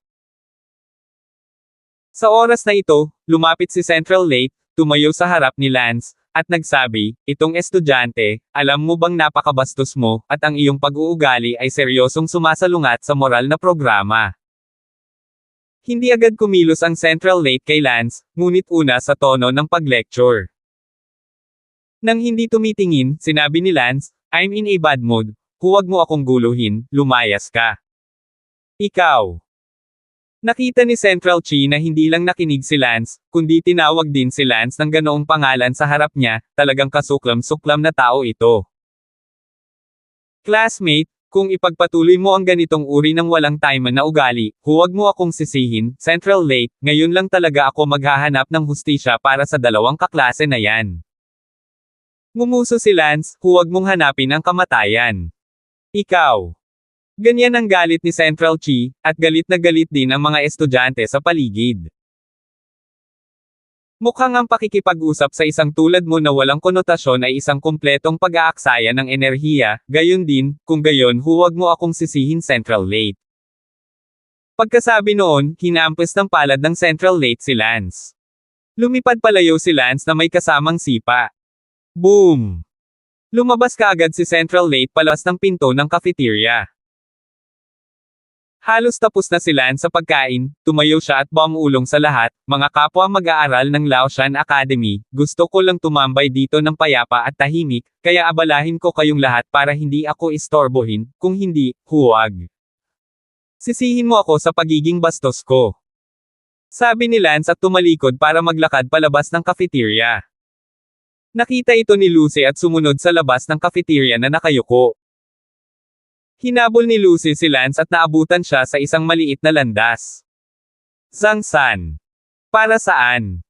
Sa oras na ito, lumapit si Central Late, tumayo sa harap ni Lance, at nagsabi, "Itong estudyante, alam mo bang napakabastos mo, at ang iyong pag-uugali ay seryosong sumasalungat sa moral na programa." Hindi agad kumilos ang Central Late kay Lance, ngunit una sa tono ng pag-lecture. Nang hindi tumitingin, sinabi ni Lance, "I'm in a bad mood, huwag mo akong guluhin, lumayas ka." Ikaw. Nakita ni Central Chi na hindi lang nakinig si Lance, kundi tinawag din si Lance ng ganoong pangalan sa harap niya, talagang kasuklam-suklam na tao ito. Classmate, kung ipagpatuloy mo ang ganitong uri ng walang time na ugali, huwag mo akong sisihin, Central Late, ngayon lang talaga ako maghahanap ng hustisya para sa dalawang kaklase na yan. Ngumuso si Lance, huwag mong hanapin ang kamatayan. Ikaw. Ganyan ang galit ni Central Chi, at galit na galit din ang mga estudyante sa paligid. Mukhang ang pakikipag-usap sa isang tulad mo na walang konotasyon ay isang kumpletong pag-aaksaya ng enerhiya, gayon din, kung gayon huwag mo akong sisihin Central Late. Pagkasabi noon, hinampas ng palad ng Central Late si Lance. Lumipad palayo si Lance na may kasamang sipa. Boom! Lumabas kaagad si Central Late palabas ng pinto ng cafeteria. Halos tapos na si Lance sa pagkain, tumayo siya at bumulong sa lahat, "Mga kapwa mag-aaral ng Laoshan Academy, gusto ko lang tumambay dito ng payapa at tahimik, kaya abalahin ko kayong lahat para hindi ako istorbohin, kung hindi, huwag. Sisihin mo ako sa pagiging bastos ko." Sabi ni Lance at tumalikod para maglakad palabas ng cafeteria. Nakita ito ni Lucy at sumunod sa labas ng cafeteria na nakayuko. Hinabol ni Lucy si Lance at naabutan siya sa isang maliit na landas. "Zhang San. Para saan?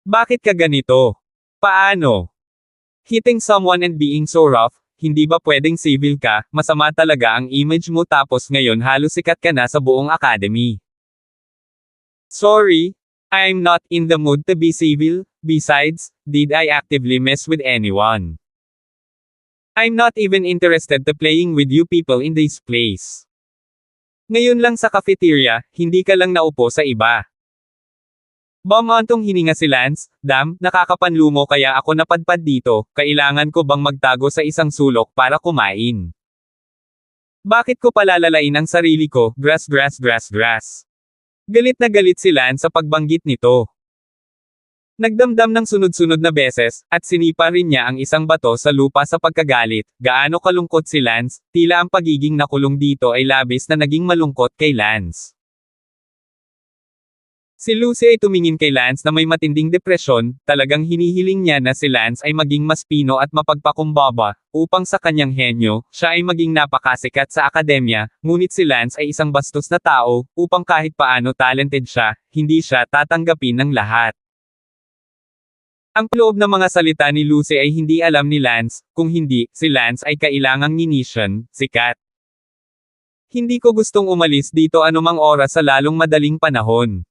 Bakit ka ganito? Paano? Hitting someone and being so rough, hindi ba pwedeng civil ka, masama talaga ang image mo tapos ngayon halos sikat ka na sa buong academy." "Sorry, I'm not in the mood to be civil. Besides, did I actively mess with anyone? I'm not even interested to playing with you people in this place. Ngayon lang sa cafeteria, hindi ka lang naupo sa iba." Bumantong hininga si Lance, "Damn, nakakapanlumo kaya ako napadpad dito, kailangan ko bang magtago sa isang sulok para kumain? Bakit ko palalalain ang sarili ko, grass. Galit na galit si Lance sa pagbanggit nito. Nagdamdam ng sunod-sunod na beses, at sinipa rin niya ang isang bato sa lupa sa pagkagalit. Gaano kalungkot si Lance, tila ang pagiging nakulong dito ay labis na naging malungkot kay Lance. Si Lucy ay tumingin kay Lance na may matinding depresyon, talagang hinihiling niya na si Lance ay maging mas pino at mapagpakumbaba, upang sa kanyang henyo, siya ay maging napakasikat sa akademya, ngunit si Lance ay isang bastos na tao, upang kahit paano talented siya, hindi siya tatanggapin ng lahat. Ang loob ng mga salita ni Lucy ay hindi alam ni Lance, kung hindi, si Lance ay kailangang nginisyon, sikat. Hindi ko gustong umalis dito anumang oras sa lalong madaling panahon.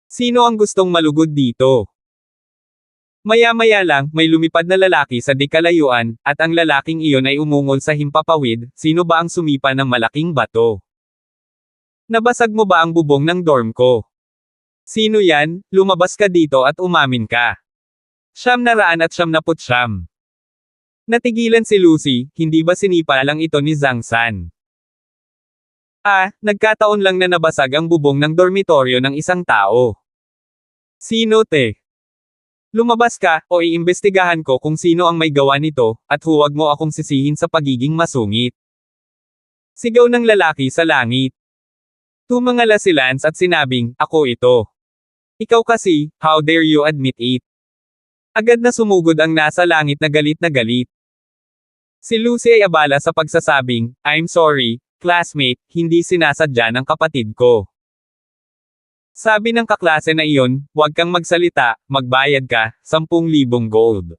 Sino ang gustong malugod dito? Maya-maya lang, may lumipad na lalaki sa di kalayuan, at ang lalaking iyon ay umungol sa himpapawid, sino ba ang sumipa ng malaking bato? Nabasag mo ba ang bubong ng dorm ko? Sino yan? Lumabas ka dito at umamin ka. 999. Natigilan si Lucy, hindi ba sinipa lang ito ni Zhang San? Nagkataon lang na nabasag ang bubong ng dormitoryo ng isang tao. Sino te? Lumabas ka, o iimbestigahan ko kung sino ang may gawa nito, at huwag mo akong sisihin sa pagiging masungit. Sigaw ng lalaki sa langit. Tumangala si Lance at sinabing, "Ako ito. Ikaw kasi, how dare you admit it?" Agad na sumugod ang nasa langit na galit na galit. Si Lucy ay abala sa pagsasabing, "I'm sorry, classmate, hindi sinasadya ng kapatid ko." Sabi ng kaklase na iyon, "Huwag kang magsalita, magbayad ka, 10,000 gold."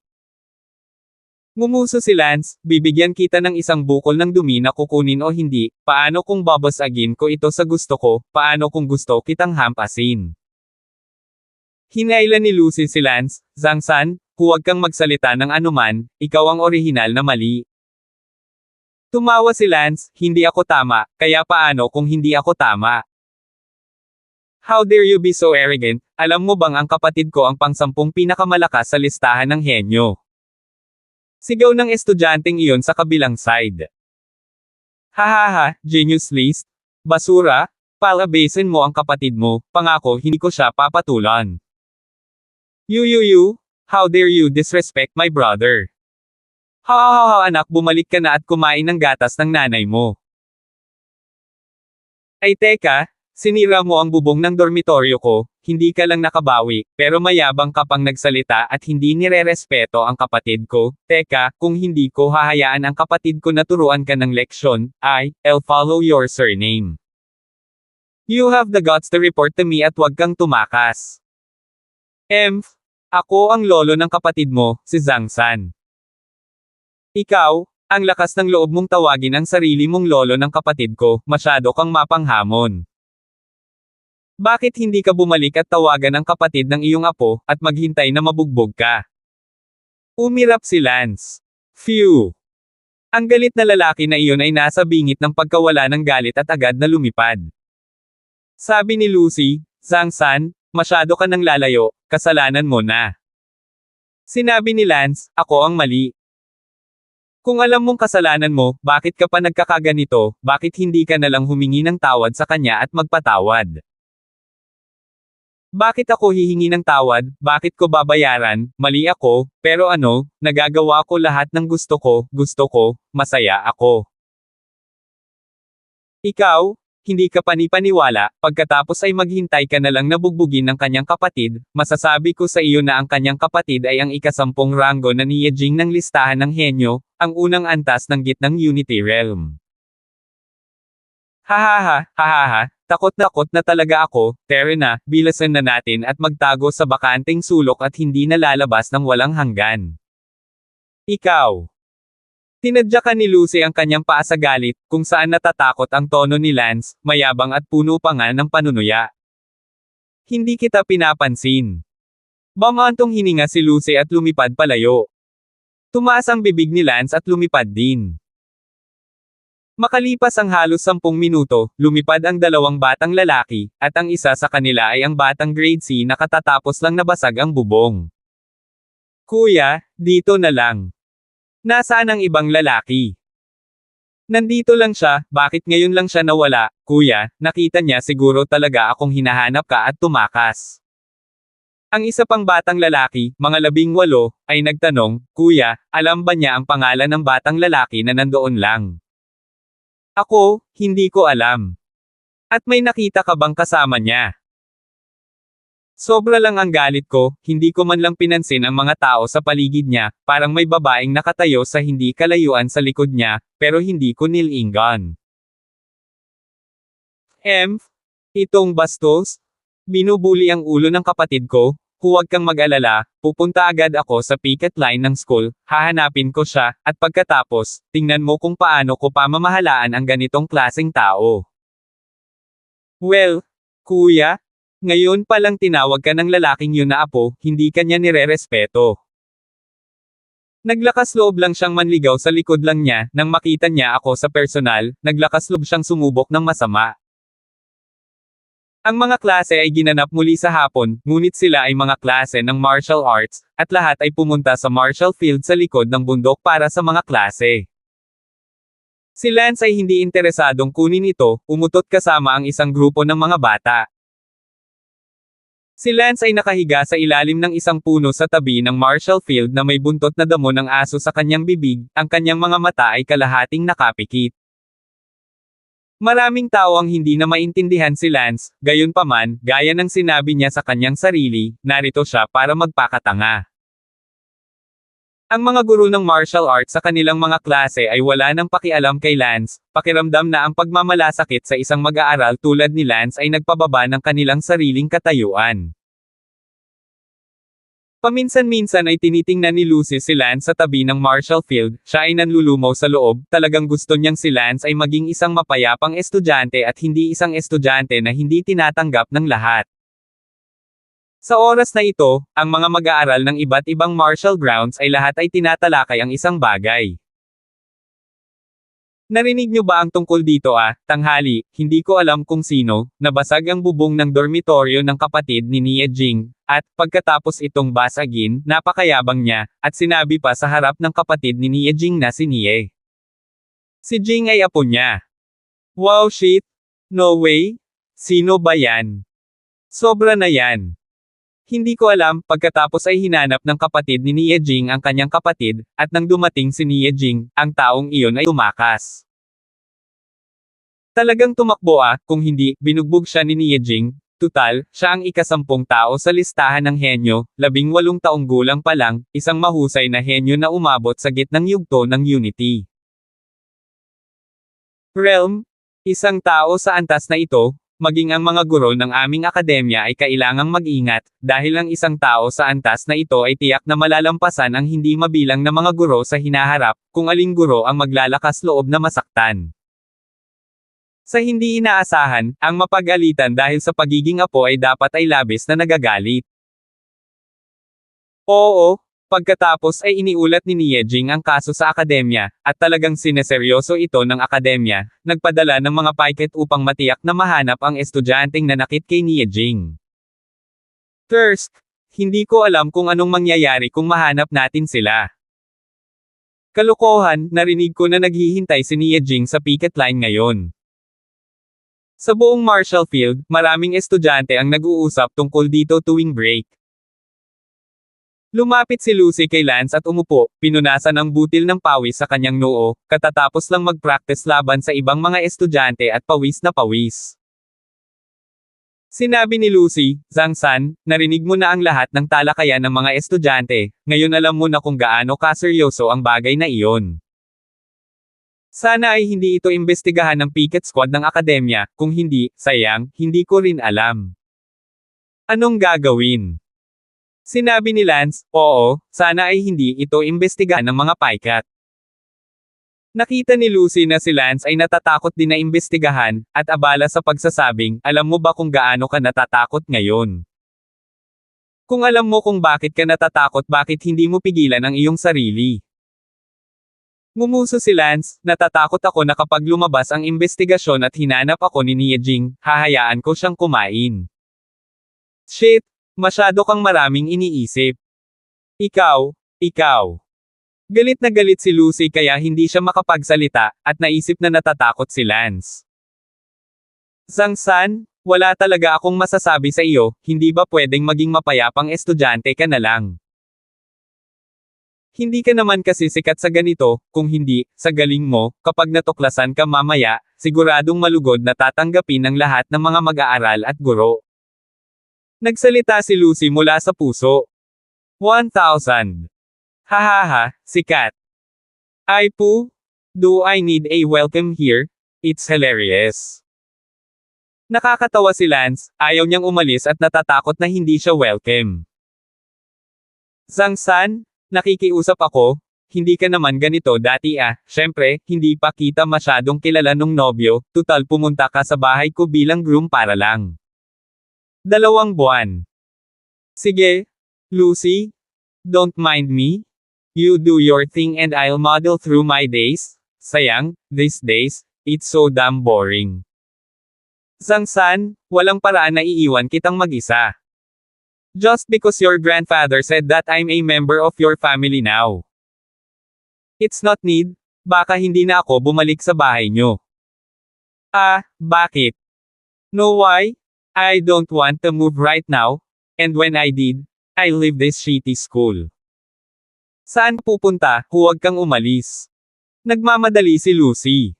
Ngumuso si Lance, bibigyan kita ng isang bukol ng dumi na kukunin o hindi, paano kung babasagin ko ito sa gusto ko, paano kung gusto kitang hampasin? Hinailan ni Lucy si Lance, Zhang-san, huwag kang magsalita ng anuman, ikaw ang orihinal na mali. Tumawa si Lance, hindi ako tama, kaya paano kung hindi ako tama? How dare you be so arrogant, alam mo bang ang kapatid ko ang pang-10 pinakamalakas sa listahan ng henyo? Sigaw ng estudyanteng iyon sa kabilang side. Hahaha, genius list? Basura? Palabasin mo ang kapatid mo, pangako hindi ko siya papatulan. You, how dare you disrespect my brother? Ha anak, bumalik ka na at kumain ng gatas ng nanay mo. Ay teka, sinira mo ang bubong ng dormitoryo ko, hindi ka lang nakabawi, pero mayabang ka pang nagsalita at hindi nirerespeto ang kapatid ko. Teka, kung hindi ko hahayaan ang kapatid ko na turuan ka ng leksyon, I'll follow your surname. You have the guts to report to me at wag kang tumakas. Ako ang lolo ng kapatid mo, si Zhang-san. Ikaw, ang lakas ng loob mong tawagin ang sarili mong lolo ng kapatid ko, masyado kang mapanghamon. Bakit hindi ka bumalik at tawagan ang kapatid ng iyong apo, at maghintay na mabugbog ka? Umirap si Lance. Phew! Ang galit na lalaki na iyon ay nasa bingit ng pagkawala ng galit at agad na lumipad. Sabi ni Lucy, Zhang-san, masyado ka nang lalayo, kasalanan mo na. Sinabi ni Lance, ako ang mali. Kung alam mong kasalanan mo, bakit ka pa nagkakaganito, bakit hindi ka nalang humingi ng tawad sa kanya at magpatawad? Bakit ako hihingi ng tawad, bakit ko babayaran, mali ako, pero ano, nagagawa ko lahat ng gusto ko, masaya ako. Ikaw, hindi ka panipaniwala, pagkatapos ay maghintay ka na lang na bugbugin ng kanyang kapatid, masasabi ko sa iyo na ang kanyang kapatid ay ang ika-10 ranggo na ni Yejing ng listahan ng henyo, ang unang antas ng gitnang Unity Realm. Hahaha, takot na talaga ako, tara na, bilasan na natin at magtago sa bakanteng sulok at hindi na lalabas ng walang hanggan. Ikaw. Tinadya ka ni Lucy ang kanyang paa sa galit, kung saan natatakot ang tono ni Lance, mayabang at puno pa nga ng panunuya. Hindi kita pinapansin. Bamantong hininga si Lucy at lumipad palayo. Tumaas ang bibig ni Lance at lumipad din. Makalipas ang halos 10 minuto, lumipad ang 2 batang lalaki, at ang isa sa kanila ay ang batang grade C na katatapos lang nabasag ang bubong. Kuya, dito na lang. Nasaan ang ibang lalaki? Nandito lang siya, bakit ngayon lang siya nawala, kuya, nakita niya siguro talaga akong hinahanap ka at tumakas. Ang isa pang batang lalaki, mga 18, ay nagtanong, kuya, alam ba niya ang pangalan ng batang lalaki na nandoon lang? Ako, hindi ko alam. At may nakita ka bang kasama niya? Sobra lang ang galit ko, hindi ko man lang pinansin ang mga tao sa paligid niya, parang may babaeng nakatayo sa hindi kalayuan sa likod niya, pero hindi ko nilingan. Itong bastos? Binubuli ang ulo ng kapatid ko, huwag kang mag-alala, pupunta agad ako sa picket line ng school, hahanapin ko siya, at pagkatapos, tingnan mo kung paano ko pamamahalaan ang ganitong klaseng tao. Well, kuya, ngayon palang tinawag ka ng lalaking yun na apo, hindi ka niya nirerespeto. Naglakas loob lang siyang manligaw sa likod lang niya, nang makita niya ako sa personal, naglakas loob siyang sumubok ng masama. Ang mga klase ay ginanap muli sa hapon, ngunit sila ay mga klase ng martial arts, at lahat ay pumunta sa martial field sa likod ng bundok para sa mga klase. Si Lance ay hindi interesadong kunin ito, umutot kasama ang isang grupo ng mga bata. Si Lance ay nakahiga sa ilalim ng isang puno sa tabi ng martial field na may buntot na damo ng aso sa kanyang bibig, ang kanyang mga mata ay kalahating nakapikit. Maraming tao ang hindi na maintindihan si Lance, gayunpaman, gaya ng sinabi niya sa kanyang sarili, narito siya para magpakatanga. Ang mga guro ng martial arts sa kanilang mga klase ay wala nang pakialam kay Lance, pakiramdam na ang pagmamalasakit sa isang mag-aaral tulad ni Lance ay nagpababa ng kanilang sariling katayuan. Paminsan-minsan ay tinitingnan ni Lucy si Lance sa tabi ng Marshall Field, siya ay nanlulumaw sa loob, talagang gusto niyang si Lance ay maging isang mapayapang estudyante at hindi isang estudyante na hindi tinatanggap ng lahat. Sa oras na ito, ang mga mag-aaral ng iba't ibang Marshall grounds ay lahat ay tinatalakay ang isang bagay. Narinig niyo ba ang tungkol dito tanghali, hindi ko alam kung sino, nabasag ang bubong ng dormitoryo ng kapatid ni Nia Jing, at, pagkatapos itong basagin, napakayabang niya, at sinabi pa sa harap ng kapatid ni Nia Jing na si Nie. Si Jing ay apo niya. Wow shit! No way! Sino ba yan? Sobra na yan. Hindi ko alam, pagkatapos ay hinanap ng kapatid ni Nia Jing ang kanyang kapatid, at nang dumating si Nia Jing, ang taong iyon ay tumakas. Talagang tumakbo kung hindi, binugbog siya ni Nia Jing. Tutal, siya ang ika-10 tao sa listahan ng henyo, 18 taong gulang pa lang, isang mahusay na henyo na umabot sa gitnang yugto ng Unity Realm. Isang tao sa antas na ito, maging ang mga guro ng aming akademya ay kailangang mag-ingat, dahil ang isang tao sa antas na ito ay tiyak na malalampasan ang hindi mabilang na mga guro sa hinaharap, kung aling guro ang maglalakas loob na masaktan. Sa hindi inaasahan, ang mapag-alitan dahil sa pagiging apo ay dapat ay labis na nagagalit. Oo, pagkatapos ay iniulat ni Nia Jing ang kaso sa akademya, at talagang sineseryoso ito ng akademya, nagpadala ng mga piket upang matiyak na mahanap ang estudyanteng nanakit kay Nia Jing. First, hindi ko alam kung anong mangyayari kung mahanap natin sila. Kalokohan, narinig ko na naghihintay si Nia Jing sa picket line ngayon. Sa buong Marshall Field, maraming estudyante ang nag-uusap tungkol dito tuwing break. Lumapit si Lucy kay Lance at umupo, pinunasan ang butil ng pawis sa kanyang noo, katatapos lang mag-practice laban sa ibang mga estudyante at pawis na pawis. Sinabi ni Lucy, Zhang San, narinig mo na ang lahat ng talakayan ng mga estudyante, ngayon alam mo na kung gaano kaseryoso ang bagay na iyon. Sana ay hindi ito imbestigahan ng picket squad ng akademya, kung hindi, sayang, hindi ko rin alam. Anong gagawin? Sinabi ni Lance, oo, sana ay hindi ito imbestigahan ng mga piket. Nakita ni Lucy na si Lance ay natatakot din na imbestigahan, at abala sa pagsasabing, alam mo ba kung gaano ka natatakot ngayon? Kung alam mo kung bakit ka natatakot, bakit hindi mo pigilan ang iyong sarili? Ngumuso si Lance, natatakot ako na kapag lumabas ang investigasyon at hinanap ako ni Nia Jing, hahayaan ko siyang kumain. Shit! Masyado kang maraming iniisip. Ikaw. Galit na galit si Lucy kaya hindi siya makapagsalita, at naisip na natatakot si Lance. Zhang San, wala talaga akong masasabi sa iyo, hindi ba pwedeng maging mapayapang estudyante ka na lang? Hindi ka naman kasi sikat sa ganito, kung hindi, sa galing mo, kapag natuklasan ka mamaya, siguradong malugod na tatanggapin ng lahat ng mga mag-aaral at guro. Nagsalita si Lucy mula sa puso. 1,000. Hahaha, sikat. Ay po? Do I need a welcome here? It's hilarious. Nakakatawa si Lance, ayaw niyang umalis at natatakot na hindi siya welcome. Zhang San, nakikiusap ako, hindi ka naman ganito dati syempre, hindi pa kita masyadong kilala nung nobyo, tutal pumunta ka sa bahay ko bilang groom para lang. 2 buwan. Sige, Lucy. Don't mind me. You do your thing and I'll model through my days. Sayang, these days, it's so damn boring. Zhang San, walang paraan na iiwan kitang mag-isa. Just because your grandfather said that I'm a member of your family now. It's not need, baka hindi na ako bumalik sa bahay nyo. Bakit? No why? I don't want to move right now, and when I did, I leave this shitty school. Saan pupunta? Huwag kang umalis. Nagmamadali si Lucy.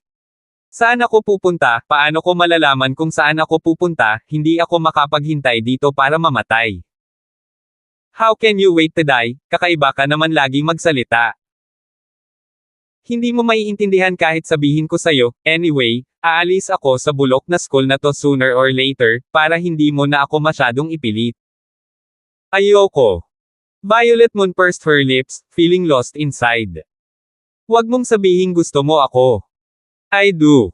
Saan ako pupunta? Paano ko malalaman kung saan ako pupunta? Hindi ako makapaghintay dito para mamatay. How can you wait to die? Kakaiba ka naman lagi magsalita. Hindi mo maiintindihan kahit sabihin ko sa'yo, anyway, aalis ako sa bulok na school na to sooner or later, para hindi mo na ako masyadong ipilit. Ayoko. Violet Moon pursed her lips, feeling lost inside. Huwag mong sabihing gusto mo ako. I do.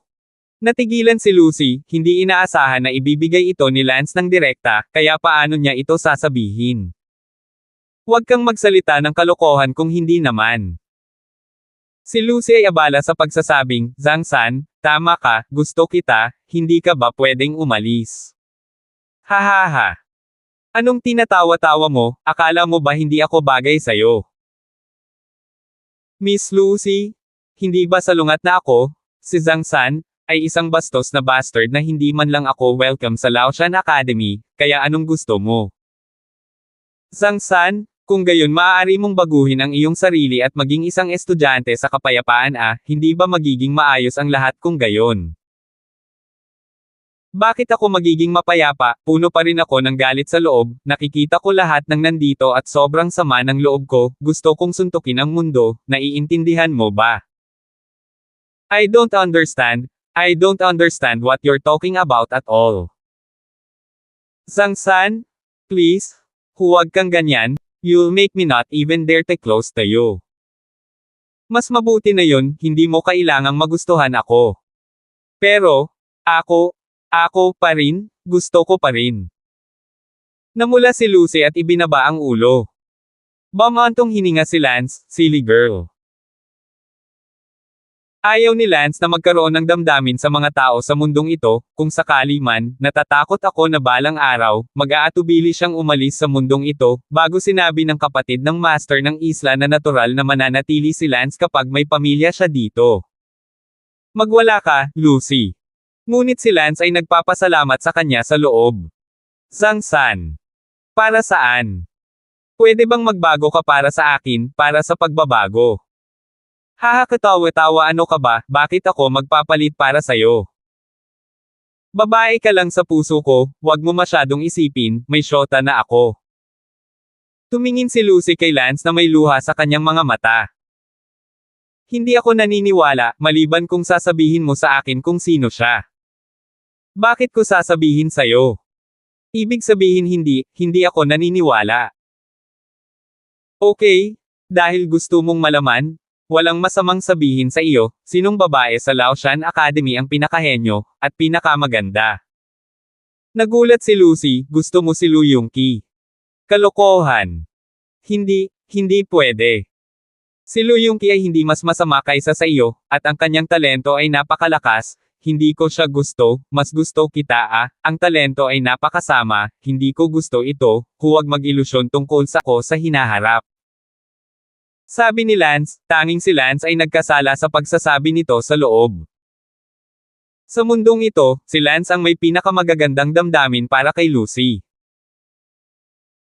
Natigilan si Lucy, hindi inaasahan na ibibigay ito ni Lance ng direkta, kaya paano niya ito sasabihin? Huwag kang magsalita ng kalokohan kung hindi naman. Si Lucy ay abala sa pagsasabing, Zhang San, tama ka, gusto kita, hindi ka ba pwedeng umalis? Hahaha. Anong tinatawa-tawa mo, akala mo ba hindi ako bagay sa'yo? Miss Lucy, hindi ba salungat na ako, si Zhang San, ay isang bastos na bastard na hindi man lang ako welcome sa Laoshan Academy, kaya anong gusto mo? Zhang San, kung gayon maaari mong baguhin ang iyong sarili at maging isang estudyante sa kapayapaan hindi ba magiging maayos ang lahat kung gayon? Bakit ako magiging mapayapa, puno pa rin ako ng galit sa loob, nakikita ko lahat ng nandito at sobrang sama ng loob ko, gusto kong suntukin ang mundo, naiintindihan mo ba? I don't understand what you're talking about at all. Zhang San, please, huwag kang ganyan. You'll make me not even dare to close to you. Mas mabuti na yun, hindi mo kailangang magustuhan ako. Pero, ako pa rin, gusto ko pa rin. Namula si Lucy at ibinaba ang ulo. Bamantong hininga si Lance, silly girl. Ayaw ni Lance na magkaroon ng damdamin sa mga tao sa mundong ito, kung sakali man, natatakot ako na balang araw, mag-aatubili siyang umalis sa mundong ito, bago sinabi ng kapatid ng master ng isla na natural na mananatili si Lance kapag may pamilya siya dito. Magwala ka, Lucy. Ngunit si Lance ay nagpapasalamat sa kanya sa loob. Zhang San. Para saan? Pwede bang magbago ka para sa akin, para sa pagbabago? Katawa-tawa ano ka ba, bakit ako magpapalit para sa'yo? Babae ka lang sa puso ko, wag mo masyadong isipin, may syota na ako. Tumingin si Lucy kay Lance na may luha sa kanyang mga mata. Hindi ako naniniwala, maliban kung sasabihin mo sa akin kung sino siya. Bakit ko sasabihin sa'yo? Ibig sabihin hindi ako naniniwala. Okay, dahil gusto mong malaman, walang masamang sabihin sa iyo, sinong babae sa Laoshan Academy ang pinakahenyo, at pinakamaganda. Nagulat si Lucy, gusto mo si Lu Yongqi. Kalokohan. Hindi pwede. Si Lu Yongqi ay hindi mas masama kaysa sa iyo, at ang kanyang talento ay napakalakas, hindi ko siya gusto, mas gusto kita ang talento ay napakasama, hindi ko gusto ito, huwag mag-ilusyon tungkol sa ko sa hinaharap. Sabi ni Lance, tanging si Lance ay nagkasala sa pagsasabi nito sa loob. Sa mundong ito, si Lance ang may pinakamagagandang damdamin para kay Lucy.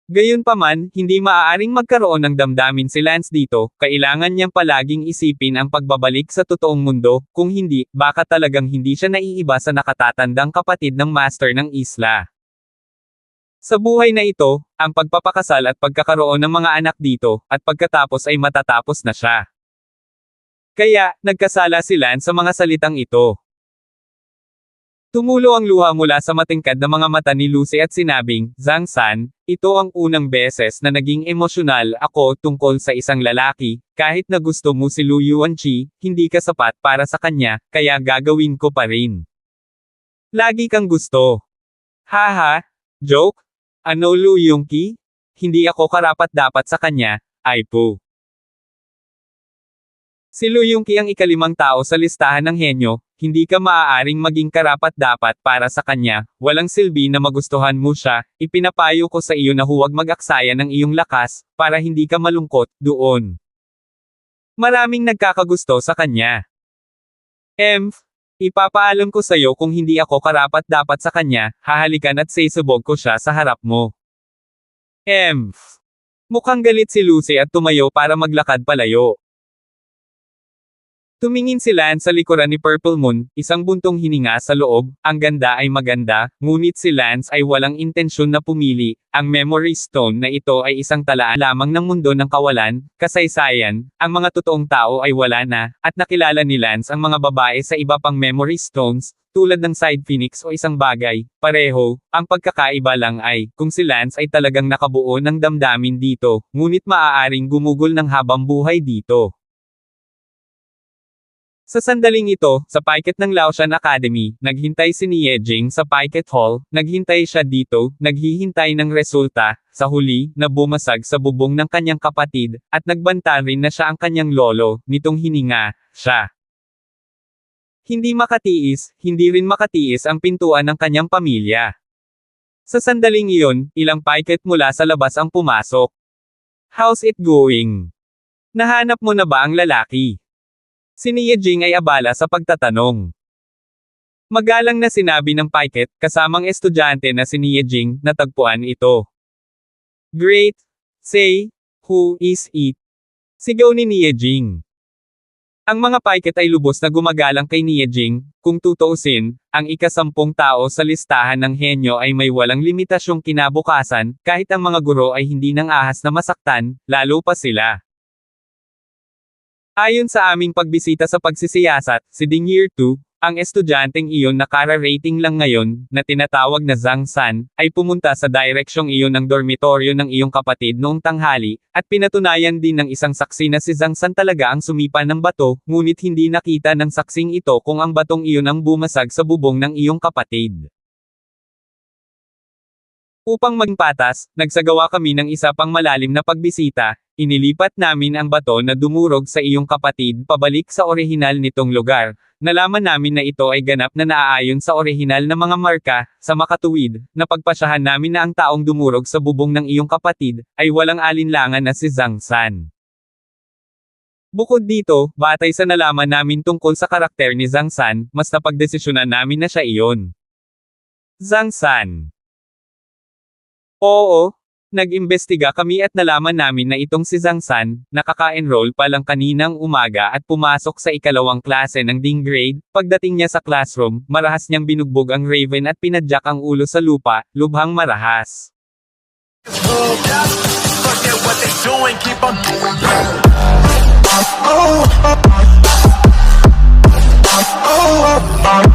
Gayunpaman, hindi maaaring magkaroon ng damdamin si Lance dito, kailangan niyang palaging isipin ang pagbabalik sa totoong mundo, kung hindi, baka talagang hindi siya naiiba sa nakatatandang kapatid ng master ng isla. Sa buhay na ito, ang pagpapakasal at pagkakaroon ng mga anak dito, at pagkatapos ay matatapos na siya. Kaya, nagkasala si Lance sa mga salitang ito. Tumulo ang luha mula sa matingkad na mga mata ni Lucy at sinabing, Zhang San, ito ang unang beses na naging emosyonal ako tungkol sa isang lalaki, kahit na gusto mo si Lu Yuanqi, hindi ka sapat para sa kanya, kaya gagawin ko pa rin. Lagi kang gusto. Haha, joke? Ano Lu Yongqi? Hindi ako karapat-dapat sa kanya, ay po. Si Lu Yongqi ang ikalimang tao sa listahan ng henyo, hindi ka maaaring maging karapat-dapat para sa kanya, walang silbi na magustuhan mo siya, ipinapayo ko sa iyo na huwag mag-aksaya ng iyong lakas, para hindi ka malungkot, doon. Maraming nagkakagusto sa kanya. Ipapaalam ko sa iyo kung hindi ako karapat-dapat sa kanya, hahalikan at sisubog ko siya sa harap mo. Mukhang galit si Lucy at tumayo para maglakad palayo. Tumingin si Lance sa likuran ni Purple Moon, isang buntong hininga sa loob, ang ganda ay maganda, ngunit si Lance ay walang intensyon na pumili, ang memory stone na ito ay isang talaan lamang ng mundo ng kawalan, kasaysayan, ang mga totoong tao ay wala na, at nakilala ni Lance ang mga babae sa iba pang memory stones, tulad ng side phoenix o isang bagay, pareho, ang pagkakaiba lang ay, kung si Lance ay talagang nakabuo ng damdamin dito, ngunit maaaring gumugol ng habang buhay dito. Sa sandaling ito, sa paiket ng Laotian Academy, naghintay si Nie Jing sa paiket hall, naghintay siya dito, naghihintay ng resulta, sa huli, na bumasag sa bubong ng kanyang kapatid, at nagbanta rin na siya ang kanyang lolo, nitong hininga, siya. Hindi rin makatiis ang pintuan ng kanyang pamilya. Sa sandaling iyon, ilang paiket mula sa labas ang pumasok. How's it going? Nahanap mo na ba ang lalaki? Si Nie Jing ay abala sa pagtatanong. Magalang na sinabi ng paiket, kasamang estudyante na si Nie Jing, natagpuan ito. Great! Say, who is it? Sigaw ni Nie Jing. Ang mga paiket ay lubos na gumagalang kay Nie Jing, kung tutuusin, ang ika-10 tao sa listahan ng henyo ay may walang limitasyong kinabukasan, kahit ang mga guro ay hindi nang ahas na masaktan, lalo pa sila. Ayon sa aming pagbisita sa pagsisiyasat, si Ding Year 2, ang estudyanteng iyon na kara-rating lang ngayon, na tinatawag na Zhang San, ay pumunta sa direksyong iyon ng dormitoryo ng iyong kapatid noong tanghali, at pinatunayan din ng isang saksi na si Zhang San talaga ang sumipa ng bato, ngunit hindi nakita ng saksing ito kung ang batong iyon ang bumasag sa bubong ng iyong kapatid. Upang maging patas, nagsagawa kami ng isa pang malalim na pagbisita, inilipat namin ang bato na dumurog sa iyong kapatid pabalik sa orihinal nitong lugar. Nalaman namin na ito ay ganap na naaayon sa orihinal na mga marka, sa makatuwid, napagpasyahan namin na ang taong dumurog sa bubong ng iyong kapatid, ay walang alinlangan na si Zhang San. Bukod dito, batay sa nalaman namin tungkol sa karakter ni Zhang San, mas napagdesisyonan namin na siya iyon. Zhang San. Oo, nag-imbestiga kami at nalaman namin na itong si Zhang San, nakaka-enroll pa lang kaninang umaga at pumasok sa ikalawang klase ng Ding grade. Pagdating niya sa classroom, marahas niyang binugbog ang Raven at pinadyak ang ulo sa lupa, lubhang marahas. Oh,